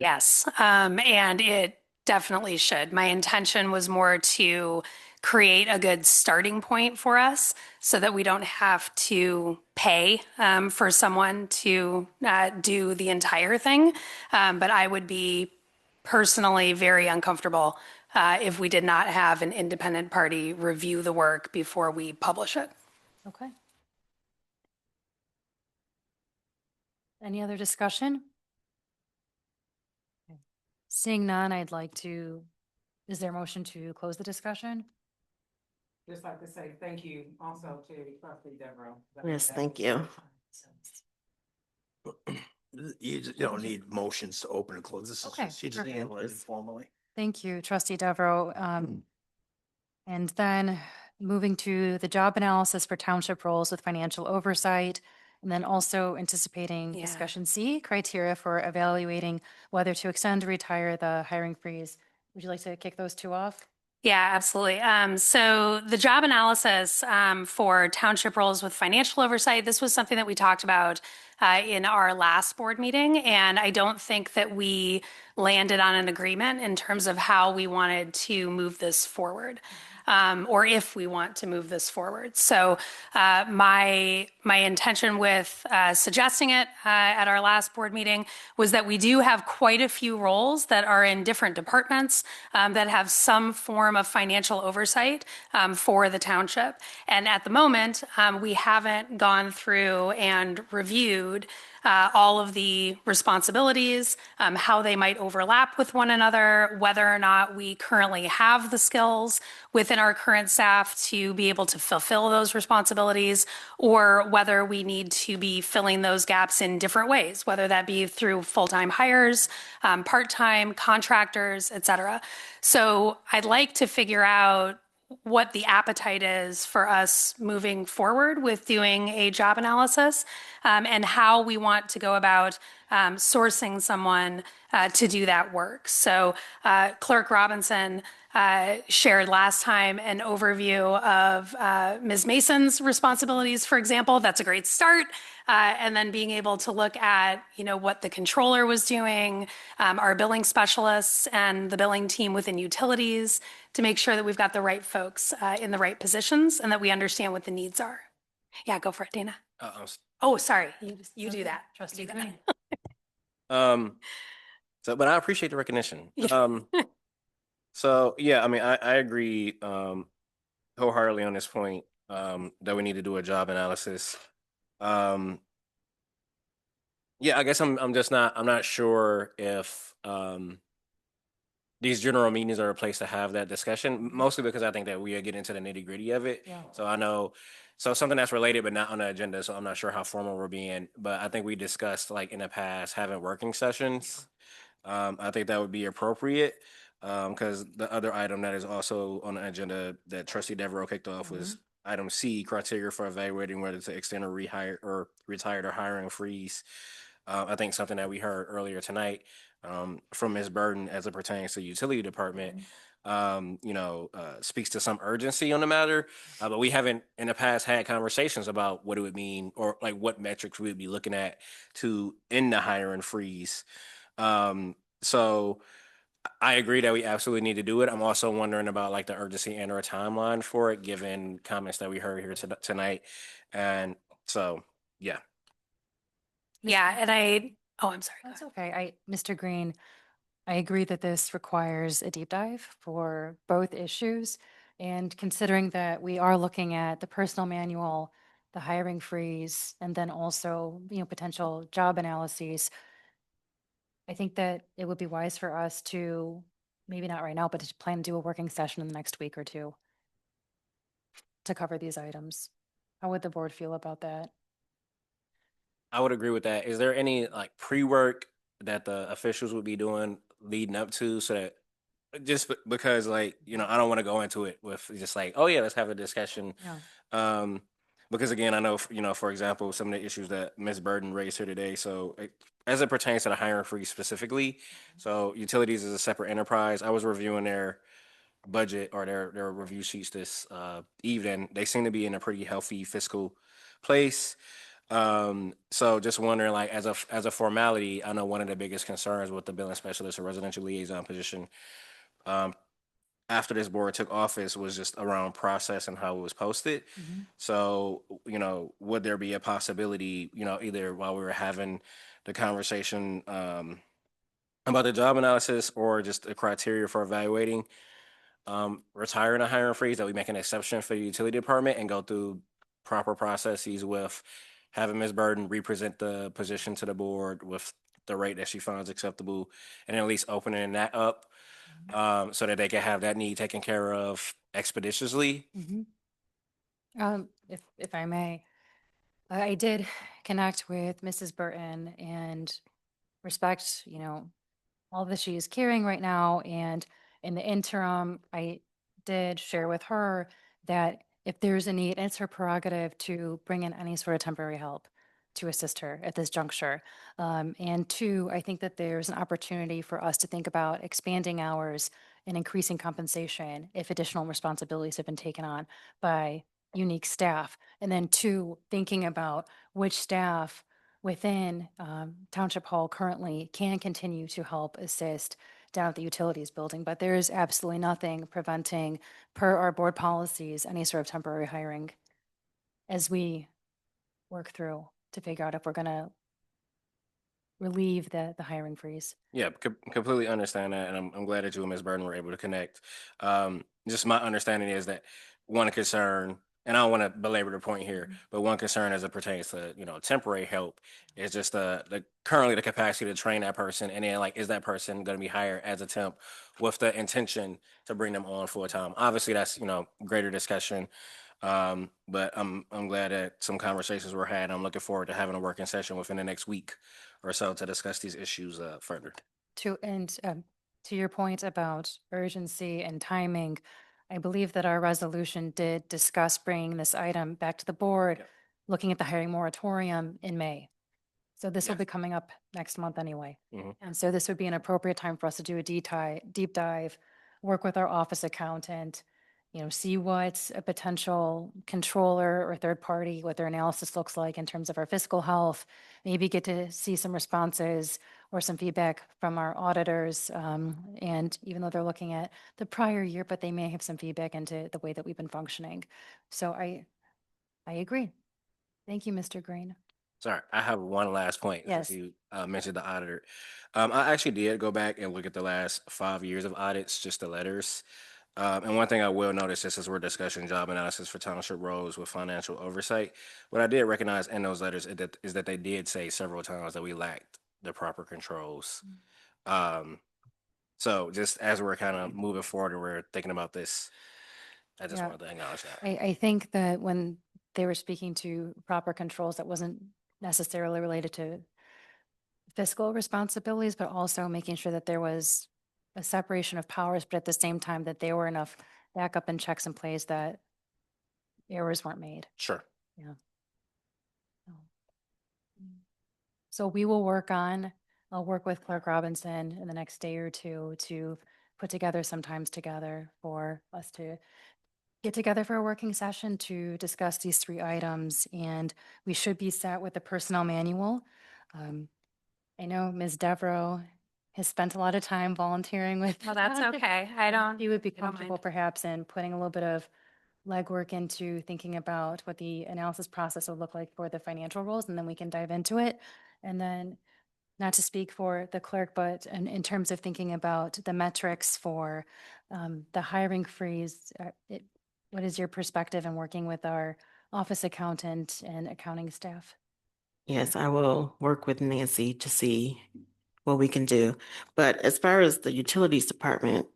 Yes, and it definitely should. My intention was more to create a good starting point for us so that we don't have to pay for someone to do the entire thing. But I would be personally very uncomfortable if we did not have an independent party review the work before we publish it. Okay. Any other discussion? Okay. Seeing none, I'd like to, is there a motion to close the discussion? Just like to say thank you also to Trustee Devereaux. Yes, thank you. You don't need motions to open and close. This is Okay, she just perfect. handled it informally. Thank you, Trustee Devereaux. And then moving to the job analysis for township roles with financial oversight, and then also anticipating Yeah. discussion C, criteria for evaluating whether to extend or retire the hiring freeze. Would you like to kick those two off? Yeah, absolutely. So the job analysis for township roles with financial oversight, this was something that we talked about in our last board meeting, and I don't think that we landed on an agreement in terms of how we wanted to move this forward. Or if we want to move this forward. So my intention with suggesting it at our last board meeting was that we do have quite a few roles that are in different departments that have some form of financial oversight for the township. And at the moment, we haven't gone through and reviewed all of the responsibilities, how they might overlap with one another, whether or not we currently have the skills within our current staff to be able to fulfill those responsibilities, or whether we need to be filling those gaps in different ways, whether that be through full-time hires, part-time, contractors, et cetera. So I'd like to figure out what the appetite is for us moving forward with doing a job analysis, and how we want to go about sourcing someone to do that work. So Clerk Robinson shared last time an overview of Ms. Mason's responsibilities, for example. That's a great start. And then being able to look at, what the controller was doing, our billing specialists and the billing team within utilities, to make sure that we've got the right folks in the right positions and that we understand what the needs are. Yeah, go for it, Dana. Oh, sorry. You do that. Trustee Do that. Green. So, but I appreciate the recognition. Yeah. So yeah, I mean, I agree wholeheartedly on this point that we need to do a job analysis. Yeah, I guess I'm not sure if these general meetings are a place to have that discussion, mostly because I think that we are getting into the nitty gritty of it. Yeah. So I know, so something that's related but not on the agenda. So I'm not sure how formal we're being, but I think we discussed like in the past having working sessions. I think that would be appropriate because the other item that is also on the agenda that Trustee Devereaux kicked off was item C, criteria for evaluating whether to extend or rehire or retired or hiring freeze. I think something that we heard earlier tonight from Ms. Burden as it pertains to utility department, speaks to some urgency on the matter. But we haven't in the past had conversations about what it would mean or like what metrics we would be looking at to end the hiring freeze. So I agree that we absolutely need to do it. I'm also wondering about like the urgency and or timeline for it, given comments that we heard here tonight. And so, yeah. Yeah, and I'm sorry. go That's ahead. okay. Mr. Green, I agree that this requires a deep dive for both issues. And considering that we are looking at the personal manual, the hiring freeze, and then also, potential job analyses, I think that it would be wise for us to, maybe not right now, but to plan to do a working session in the next week or two to cover these items. How would the board feel about that? I would agree with that. Is there any like pre-work that the officials would be doing leading up to so that because like, I don't want to go into it with just like, oh yeah, let's have a discussion. Yeah. Because again, I know, for example, some of the issues that Ms. Burden raised here today. So as it pertains to the hiring freeze specifically, so utilities is a separate enterprise. I was reviewing their budget or their review sheets this evening. They seem to be in a pretty healthy fiscal place. So just wondering, like, as a formality, I know one of the biggest concerns with the billing specialist or residential liaison position, um, after this board took office was just around process and how it was posted. Mhm. So, would there be a possibility, either while we were having the conversation about the job analysis or just the criteria for evaluating retiring a hiring freeze, that we make an exception for the utility department and go through proper processes with having Ms. Burden represent the position to the board with the rate that she finds acceptable, and at least opening that up so that they can have that need taken care of expeditiously. Mhm. If I may, I did connect with Mrs. Burton and respect, all that she is carrying right now. And in the interim, I did share with her that if there's a need, it's her prerogative to bring in any sort of temporary help to assist her at this juncture. And two, I think that there's an opportunity for us to think about expanding hours and increasing compensation if additional responsibilities have been taken on by unique staff. And then two, thinking about which staff within Township Hall currently can continue to help assist down at the utilities building, but there is absolutely nothing preventing, per our board policies, any sort of temporary hiring as we work through to figure out if we're going to relieve the hiring freeze. Yeah, completely understand that, and I'm glad that you and Ms. Burden were able to connect. Just my understanding is that one concern, and I don't want to belabor the point here, but one concern as it pertains to temporary help is just the currently the capacity to train that person, and then like is that person going to be hired as a temp with the intention to bring them on full time? Obviously, that's greater discussion. But I'm glad that some conversations were had. I'm looking forward to having a working session within the next week or so to discuss these issues further. To your point about urgency and timing, I believe that our resolution did discuss bringing this item back to the board, Yep. looking at the hiring moratorium in May. So this will Yes. be coming up next month anyway. Mhm. And so this would be an appropriate time for us to do a deep dive, work with our office accountant, see what a potential controller or third party, what their analysis looks like in terms of our fiscal health, maybe get to see some responses or some feedback from our auditors. And even though they're looking at the prior year, but they may have some feedback into the way that we've been functioning. So I agree. Thank you, Mr. Green. Sorry, I have one last point Yes. since you mentioned the auditor. I actually did go back and look at the last 5 years of audits, just the letters. And one thing I will notice, just as we're discussing job analysis for township roles with financial oversight, what I did recognize in those letters is that they did say several times that we lacked the proper controls. So just as we're kind of moving forward and we're thinking about this, I just Yeah. wanted to acknowledge that. I think that when they were speaking to proper controls, that wasn't necessarily related to fiscal responsibilities, but also making sure that there was a separation of powers, but at the same time that there were enough backup and checks in place that errors weren't made. Sure. So I'll work with Clerk Robinson in the next day or two to put together some times together for us to get together for a working session to discuss these 3 items, and we should be set with the personnel manual. I know Ms. Devereaux has spent a lot of time volunteering with. Well, that's okay. I don't. You would be I don't mind. comfortable perhaps in putting a little bit of legwork into thinking about what the analysis process would look like for the financial roles, and then we can dive into it. And then, not to speak for the clerk, but in terms of thinking about the metrics for the hiring freeze, what is your perspective in working with our office accountant and accounting staff? Yes, I will work with Nancy to see what we can do. But as far as the utilities department,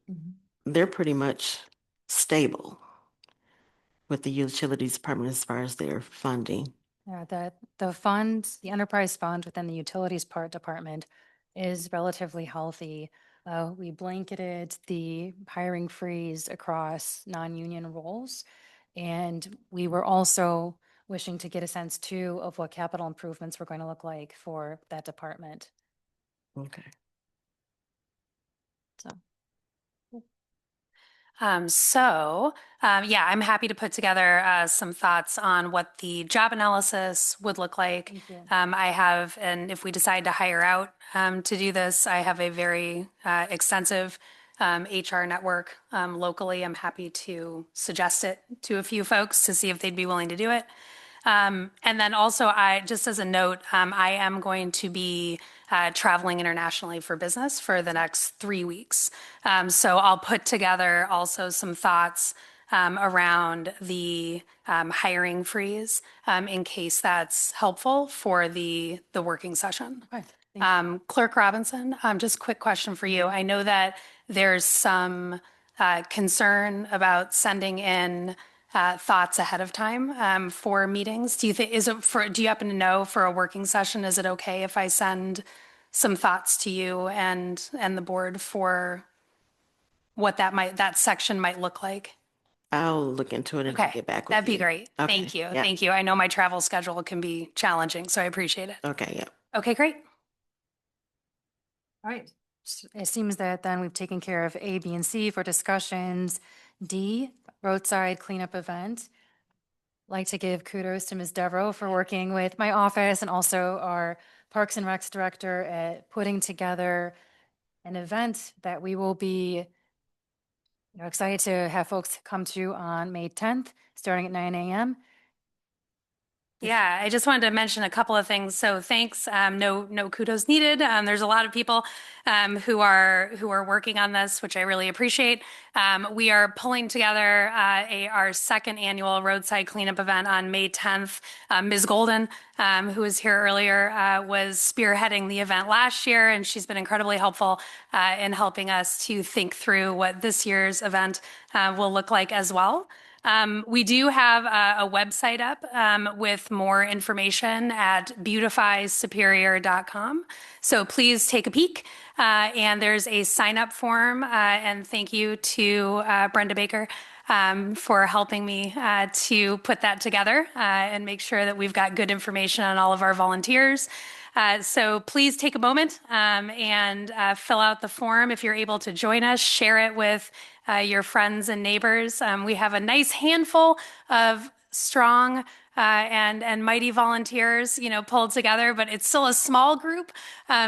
they're pretty much stable with the utilities department as far as their funding. The fund, the enterprise fund within the utilities department is relatively healthy. We blanketed the hiring freeze across non-union roles. And we were also wishing to get a sense too of what capital improvements were going to look like for that department. Okay. So. Yeah, I'm happy to put together some thoughts on what the job analysis would look like. Thank you. And if we decide to hire out to do this, I have a very extensive HR network locally. I'm happy to suggest it to a few folks to see if they'd be willing to do it. And then also, just as a note, I am going to be traveling internationally for business for the next 3 weeks. So I'll put together also some thoughts around the hiring freeze in case that's helpful for the working session. Okay. Thank you. Clerk Robinson, just quick question for you. I know that there's some concern about sending in thoughts ahead of time for meetings. Do you happen to know for a working session, is it okay if I send some thoughts to you and the board for what that section might look like? I'll look into it and Okay, get back with that'd be you. great. Okay, Thank you. yeah. Thank you. I know my travel schedule can be challenging, so I appreciate it. Okay, yeah. Okay, great. All right. It seems that then we've taken care of A, B, and C for discussions. D, roadside cleanup event. Like to give kudos to Ms. Devereaux for working with my office and also our Parks and Recs director at putting together an event that we will be excited to have folks come to on May 10th, starting at 9 a.m. Yeah, I just wanted to mention a couple of things. So thanks. No kudos needed. There's a lot of people who are working on this, which I really appreciate. We are pulling together our second annual roadside cleanup event on May 10th. Ms. Golden, who was here earlier, was spearheading the event last year, and she's been incredibly helpful in helping us to think through what this year's event will look like as well. We do have a website up with more information at beautifysuperior.com. So please take a peek. And there's a sign up form. And thank you to Brenda Baker for helping me to put that together and make sure that we've got good information on all of our volunteers. So please take a moment and fill out the form if you're able to join us. Share it with your friends and neighbors. We have a nice handful of strong and mighty volunteers, pulled together, but it's still a small group.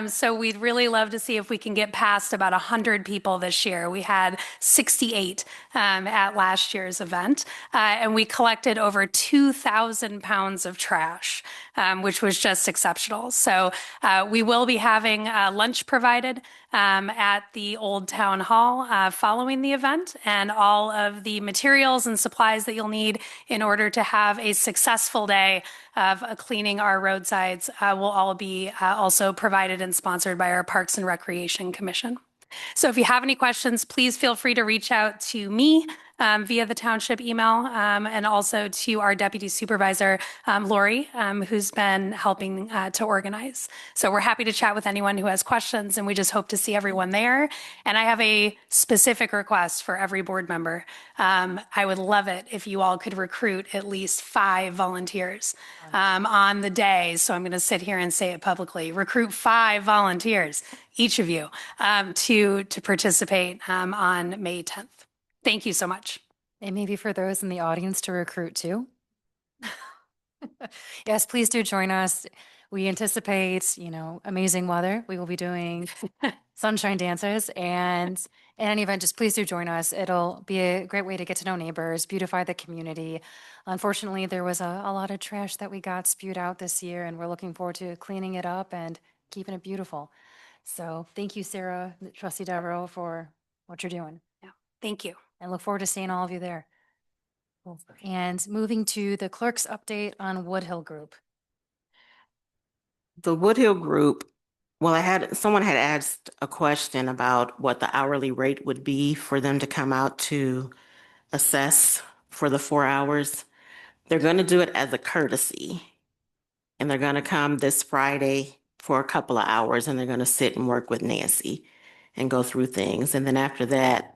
So we'd really love to see if we can get past about 100 people this year. We had 68 at last year's event, and we collected over 2,000 pounds of trash, which was just exceptional. So we will be having lunch provided at the Old Town Hall following the event, and all of the materials and supplies that you'll need in order to have a successful day of cleaning our roadsides will all be also provided and sponsored by our Parks and Recreation Commission. So if you have any questions, please feel free to reach out to me via the township email, and also to our deputy supervisor, Lori, who's been helping to organize. So we're happy to chat with anyone who has questions, and we just hope to see everyone there. And I have a specific request for every board member. I would love it if you all could recruit at least 5 volunteers on the day. So I'm going to sit here and say it publicly. Recruit 5 volunteers, each of you, to participate on May 10th. Thank you so much. And maybe for those in the audience to recruit too. Yes, please do join us. We anticipate, amazing weather. We will be doing sunshine dances, and in any event, just please do join us. It'll be a great way to get to know neighbors, beautify the community. Unfortunately, there was a lot of trash that we got spewed out this year, and we're looking forward to cleaning it up and keeping it beautiful. So thank you, Sarah, Trustee Devereaux, for what you're doing, Thank you. and look forward to seeing all of you there. And moving to the clerk's update on Woodhill Group. The Woodhill Group, well, someone had asked a question about what the hourly rate would be for them to come out to assess for the 4 hours. They're going to do it as a courtesy. And they're going to come this Friday for a couple of hours, and they're going to sit and work with Nancy and go through things. And then after that,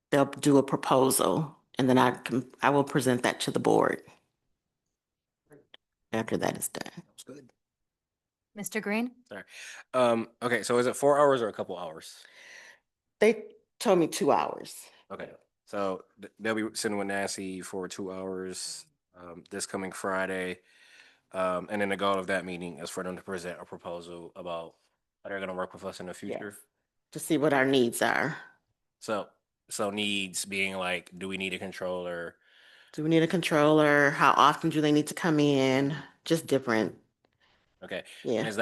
they'll do a proposal, and then I will present that to the board after that is done. That's good. Mr. Green? Okay, so is it 4 hours or a couple hours? They told me 2 hours. Okay, so they'll be sitting with Nancy for 2 hours this coming Friday. And then the goal of that meeting is for them to present a proposal about how they're going to work with us in the future. To see what our needs are. So needs being like, do we need a controller? Do we need a controller? How often do they need to come in? Just different. Okay. Yeah. And is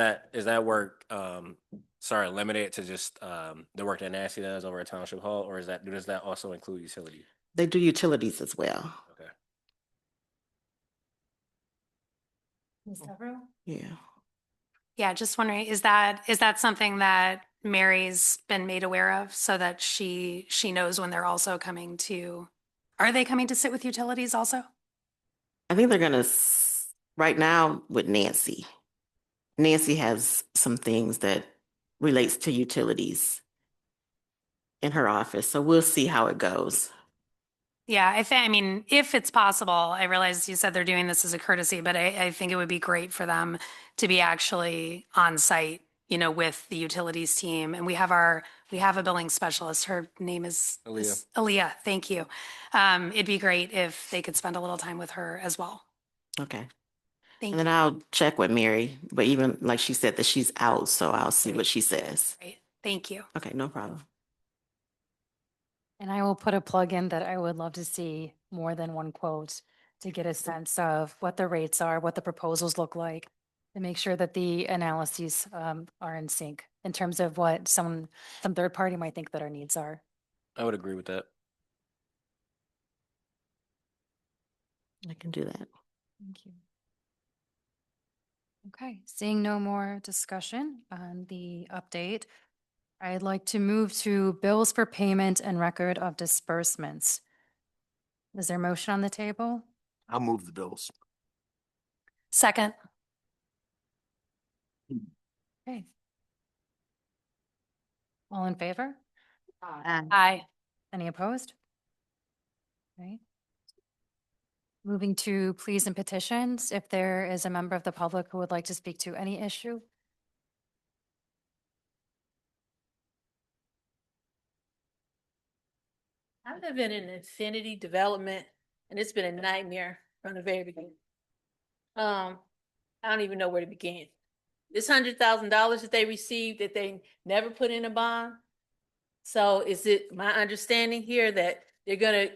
that work limited to just the work that Nancy does over at Township Hall, or does that also include utility? They do utilities as well. Okay. Ms. Devereaux? Yeah. Yeah, just wondering, is that something that Mary's been made aware of so that she knows when they're also coming to, are they coming to sit with utilities also? I think they're going to, right now with Nancy. Nancy has some things that relates to utilities in her office. So we'll see how it goes. Yeah, I mean, if it's possible, I realize you said they're doing this as a courtesy, but I think it would be great for them to be actually on site, with the utilities team. And we have a billing specialist. Her name is Aaliyah. Aaliyah. Thank you. It'd be great if they could spend a little time with her as well. Okay. Thank And then you. I'll check with Mary, but even like she said that she's out, so I'll see what she says. Great. Thank you. Okay, no problem. And I will put a plug in that I would love to see more than one quote to get a sense of what the rates are, what the proposals look like, to make sure that the analyses are in sync in terms of what some third party might think that our needs are. I would agree with that. I can do that. Thank you. Okay, seeing no more discussion on the update, I'd like to move to bills for payment and record of disbursements. Is there a motion on the table? I'll move the bills. Second. Okay. All in favor? Aye. Any opposed? Okay. Moving to pleas and petitions, if there is a member of the public who would like to speak to any issue. I live in an infinity development and it's been a nightmare from the very beginning. I don't even know where to begin. This $100,000 that they received that they never put in a bond. So is it my understanding here that they're gonna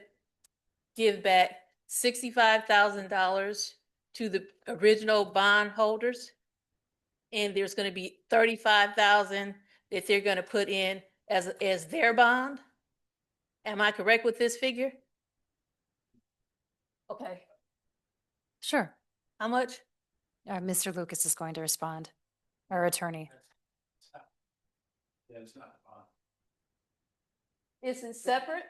give back $65,000 to the original bond holders? And there's gonna be $35,000 that they're gonna put in as their bond? Am I correct with this figure? Okay, Sure. how much? Mr. Lucas is going to respond, our attorney. Is it separate?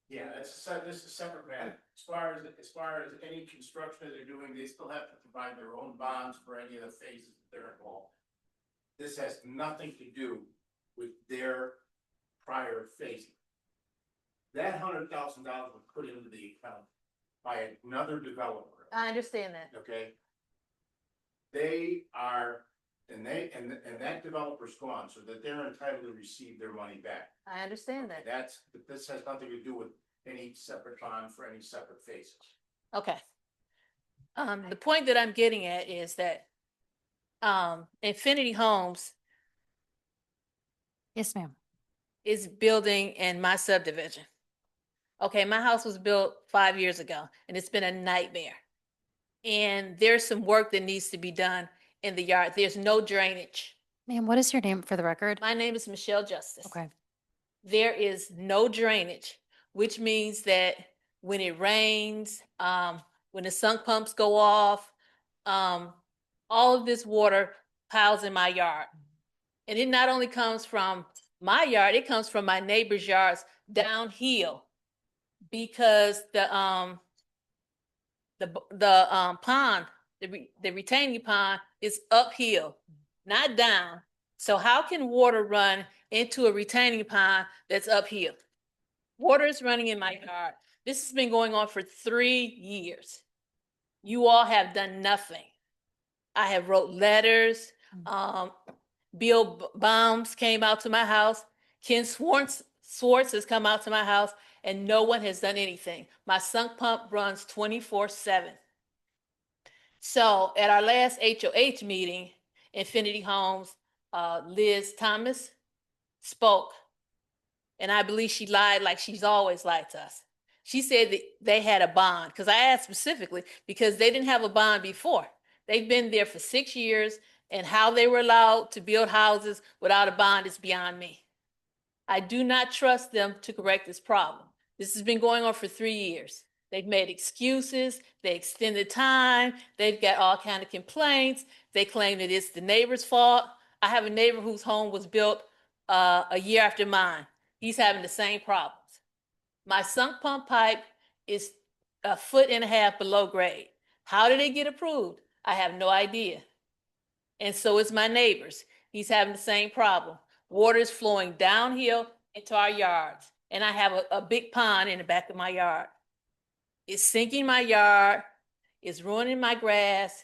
Yeah, this is a separate matter. As far as any construction that they're doing, they still have to provide their own bonds for any of the phases that they're involved. This has nothing to do with their prior phasing. That $100,000 was put into the account by another developer, I understand that. okay? They are, and that developer's gone, so that they're entitled to receive their money back. I understand that. This has nothing to do with any separate bond for any separate phases. Okay. The point that I'm getting at is that, Infinity Homes Yes, ma'am. is building in my subdivision. Okay, my house was built 5 years ago and it's been a nightmare. And there's some work that needs to be done in the yard. There's no drainage. Ma'am, what is your name for the record? My name is Michelle Justice. Okay. There is no drainage, which means that when it rains, when the sunk pumps go off, all of this water piles in my yard. And it not only comes from my yard, it comes from my neighbor's yards downhill because the pond, the retaining pond is uphill, not down. So how can water run into a retaining pond that's uphill? Water is running in my yard. This has been going on for 3 years. You all have done nothing. I have wrote letters. Bill Baums came out to my house. Ken Swartz has come out to my house, and no one has done anything. My sunk pump runs 24/7. So at our last HOH meeting, Infinity Homes, Liz Thomas spoke, and I believe she lied like she's always lied to us. She said that they had a bond, because I asked specifically, because they didn't have a bond before. They've been there for 6 years, and how they were allowed to build houses without a bond is beyond me. I do not trust them to correct this problem. This has been going on for 3 years. They've made excuses, they extended time, they've got all kinds of complaints. They claim that it's the neighbor's fault. I have a neighbor whose home was built a year after mine. He's having the same problems. My sunk pump pipe is 1.5 feet below grade. How did it get approved? I have no idea. And so is my neighbor's. He's having the same problem. Water is flowing downhill into our yards. And I have a big pond in the back of my yard. It's sinking my yard. It's ruining my grass.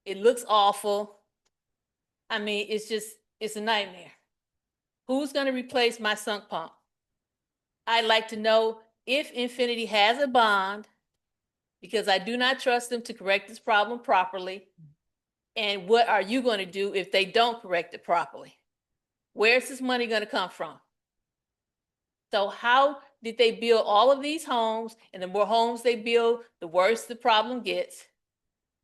It looks awful. I mean, it's a nightmare. Who's going to replace my sunk pump? I'd like to know if Infinity has a bond, because I do not trust them to correct this problem properly. And what are you going to do if they don't correct it properly? Where's this money going to come from? So how did they build all of these homes? And the more homes they build, the worse the problem gets.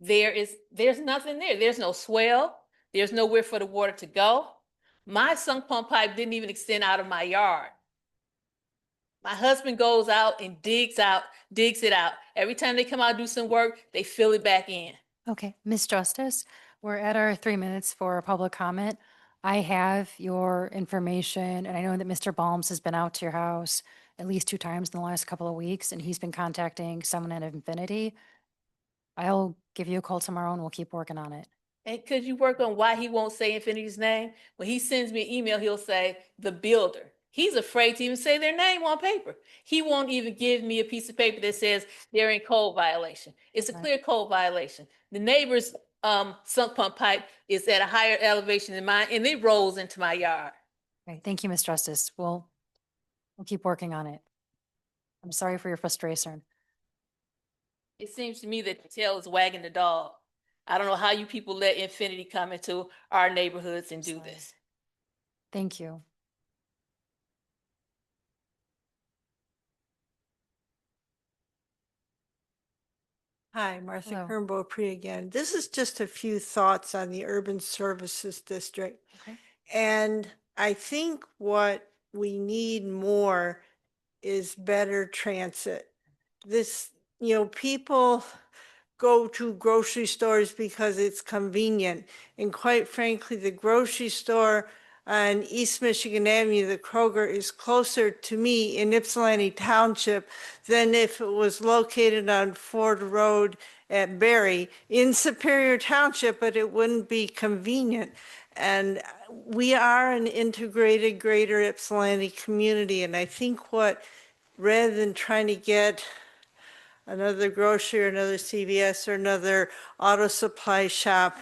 There's nothing there. There's no swell. There's nowhere for the water to go. My sunk pump pipe didn't even extend out of my yard. My husband goes out and digs it out. Every time they come out and do some work, they fill it back in. Okay, Ms. Justice, we're at our 3 minutes for public comment. I have your information, and I know that Mr. Balms has been out to your house at least 2 times in the last couple of weeks, and he's been contacting someone at Infinity. I'll give you a call tomorrow and we'll keep working on it. And could you work on why he won't say Infinity's name? When he sends me an email, he'll say the builder. He's afraid to even say their name on paper. He won't even give me a piece of paper that says they're in code violation. It's a Okay. clear code violation. The neighbor's sunk pump pipe is at a higher elevation than mine, and it rolls into my yard. Okay, thank you, Ms. Justice. We'll keep working on it. I'm sorry for your frustration. It seems to me that the tail is wagging the dog. I don't know how you people let Infinity come into our neighborhoods and do Sorry. this. Thank you. Hi, Martha Hello. Kernbo-Pri again. This is just a few thoughts on the Urban Services District. Okay. And I think what we need more is better transit. People go to grocery stores because it's convenient. And quite frankly, the grocery store on East Michigan Avenue, the Kroger is closer to me in Ypsilanti Township than if it was located on Ford Road at Berry in Superior Township, but it wouldn't be convenient. And we are an integrated greater Ypsilanti community. And I think rather than trying to get another grocery or another CVS or another auto supply shop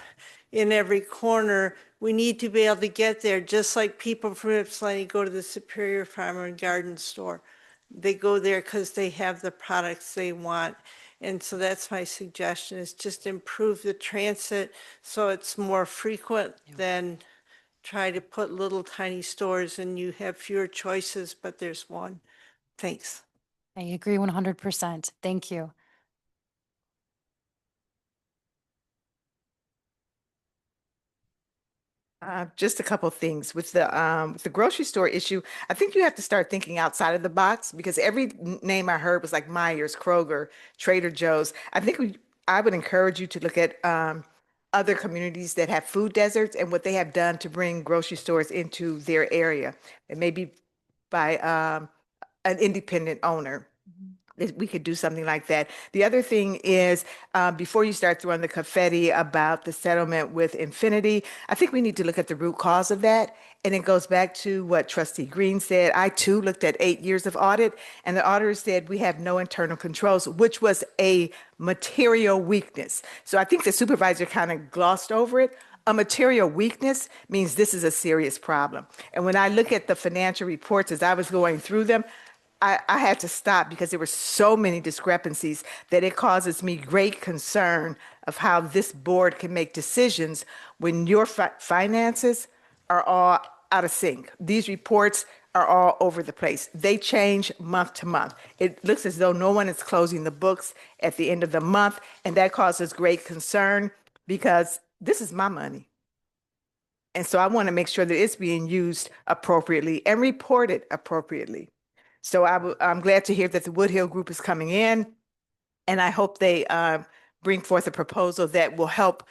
in every corner, we need to be able to get there, just like people from Ypsilanti go to the Superior Farm and Garden Store. They go there because they have the products they want. And so that's my suggestion, is just improve the transit so it's more frequent than try to put little tiny stores and you have fewer choices, but there's one. Thanks. I agree 100%. Thank you. Just a couple of things with the grocery store issue. I think you have to start thinking outside of the box, because every name I heard was like Myers, Kroger, Trader Joe's. I would encourage you to look at other communities that have food deserts and what they have done to bring grocery stores into their area. It may be by an independent owner. We could do something like that. The other thing is, before you start throwing the confetti about the settlement with Infinity, I think we need to look at the root cause of that. And it goes back to what Trustee Green said. I too looked at 8 years of audit, and the auditor said we have no internal controls, which was a material weakness. So I think the supervisor kind of glossed over it. A material weakness means this is a serious problem. And when I look at the financial reports as I was going through them, I had to stop because there were so many discrepancies that it causes me great concern of how this board can make decisions when your finances are all out of sync. These reports are all over the place. They change month to month. It looks as though no one is closing the books at the end of the month, and that causes great concern because this is my money. And so I want to make sure that it's being used appropriately and reported appropriately. So I'm glad to hear that the Woodhill Group is coming in, and I hope they bring forth a proposal that will help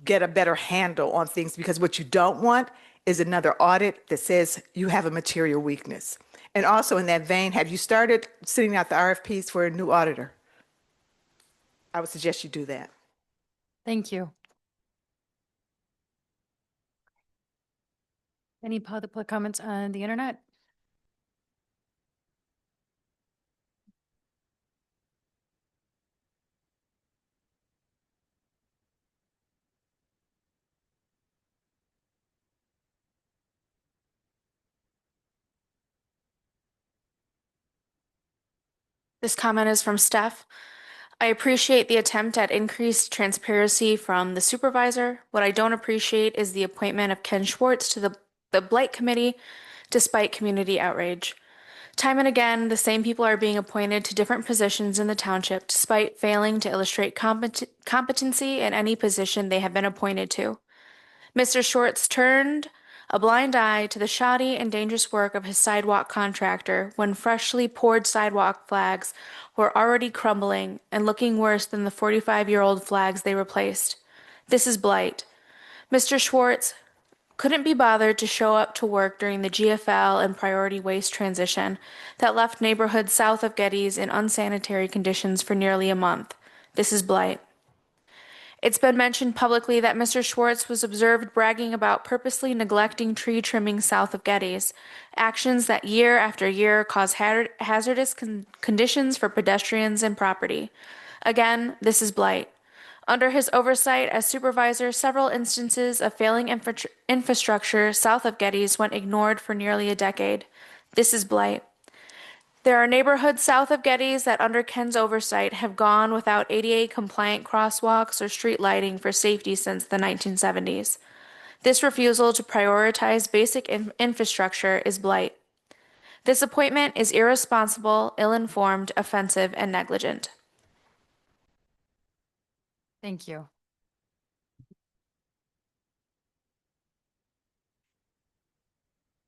get a better handle on things, because what you don't want is another audit that says you have a material weakness. And also in that vein, have you started sending out the RFPs for a new auditor? I would suggest you do that. Thank you. Any public comments on the internet? This comment is from Steph. I appreciate the attempt at increased transparency from the supervisor. What I don't appreciate is the appointment of Ken Schwartz to the Blight Committee despite community outrage. Time and again, the same people are being appointed to different positions in the township despite failing to illustrate competency in any position they have been appointed to. Mr. Schwartz turned a blind eye to the shoddy and dangerous work of his sidewalk contractor when freshly poured sidewalk flags were already crumbling and looking worse than the 45-year-old flags they replaced. This is blight. Mr. Schwartz couldn't be bothered to show up to work during the GFL and priority waste transition that left neighborhoods south of Getty's in unsanitary conditions for nearly a month. This is blight. It's been mentioned publicly that Mr. Schwartz was observed bragging about purposely neglecting tree trimming south of Getty's, actions that year after year cause hazardous conditions for pedestrians and property. Again, this is blight. Under his oversight as supervisor, several instances of failing infrastructure south of Getty's went ignored for nearly a decade. This is blight. There are neighborhoods south of Getty's that under Ken's oversight have gone without ADA compliant crosswalks or street lighting for safety since the 1970s. This refusal to prioritize basic infrastructure is blight. This appointment is irresponsible, ill-informed, offensive, and negligent. Thank you.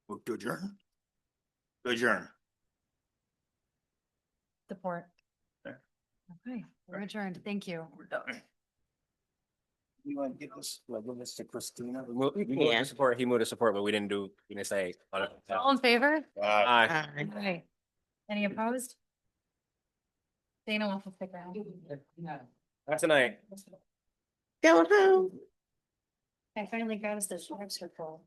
Move to adjourn. To adjourn. Support. Okay. Okay, we're adjourned. Thank you. We're done. You want to give this to Christina? We moved Yeah. to support, he moved to support, but we didn't say. All in favor? Aye. Aye. Any opposed? Dana wants to stick around. That's tonight. Go home. I finally got us the sheriff's report.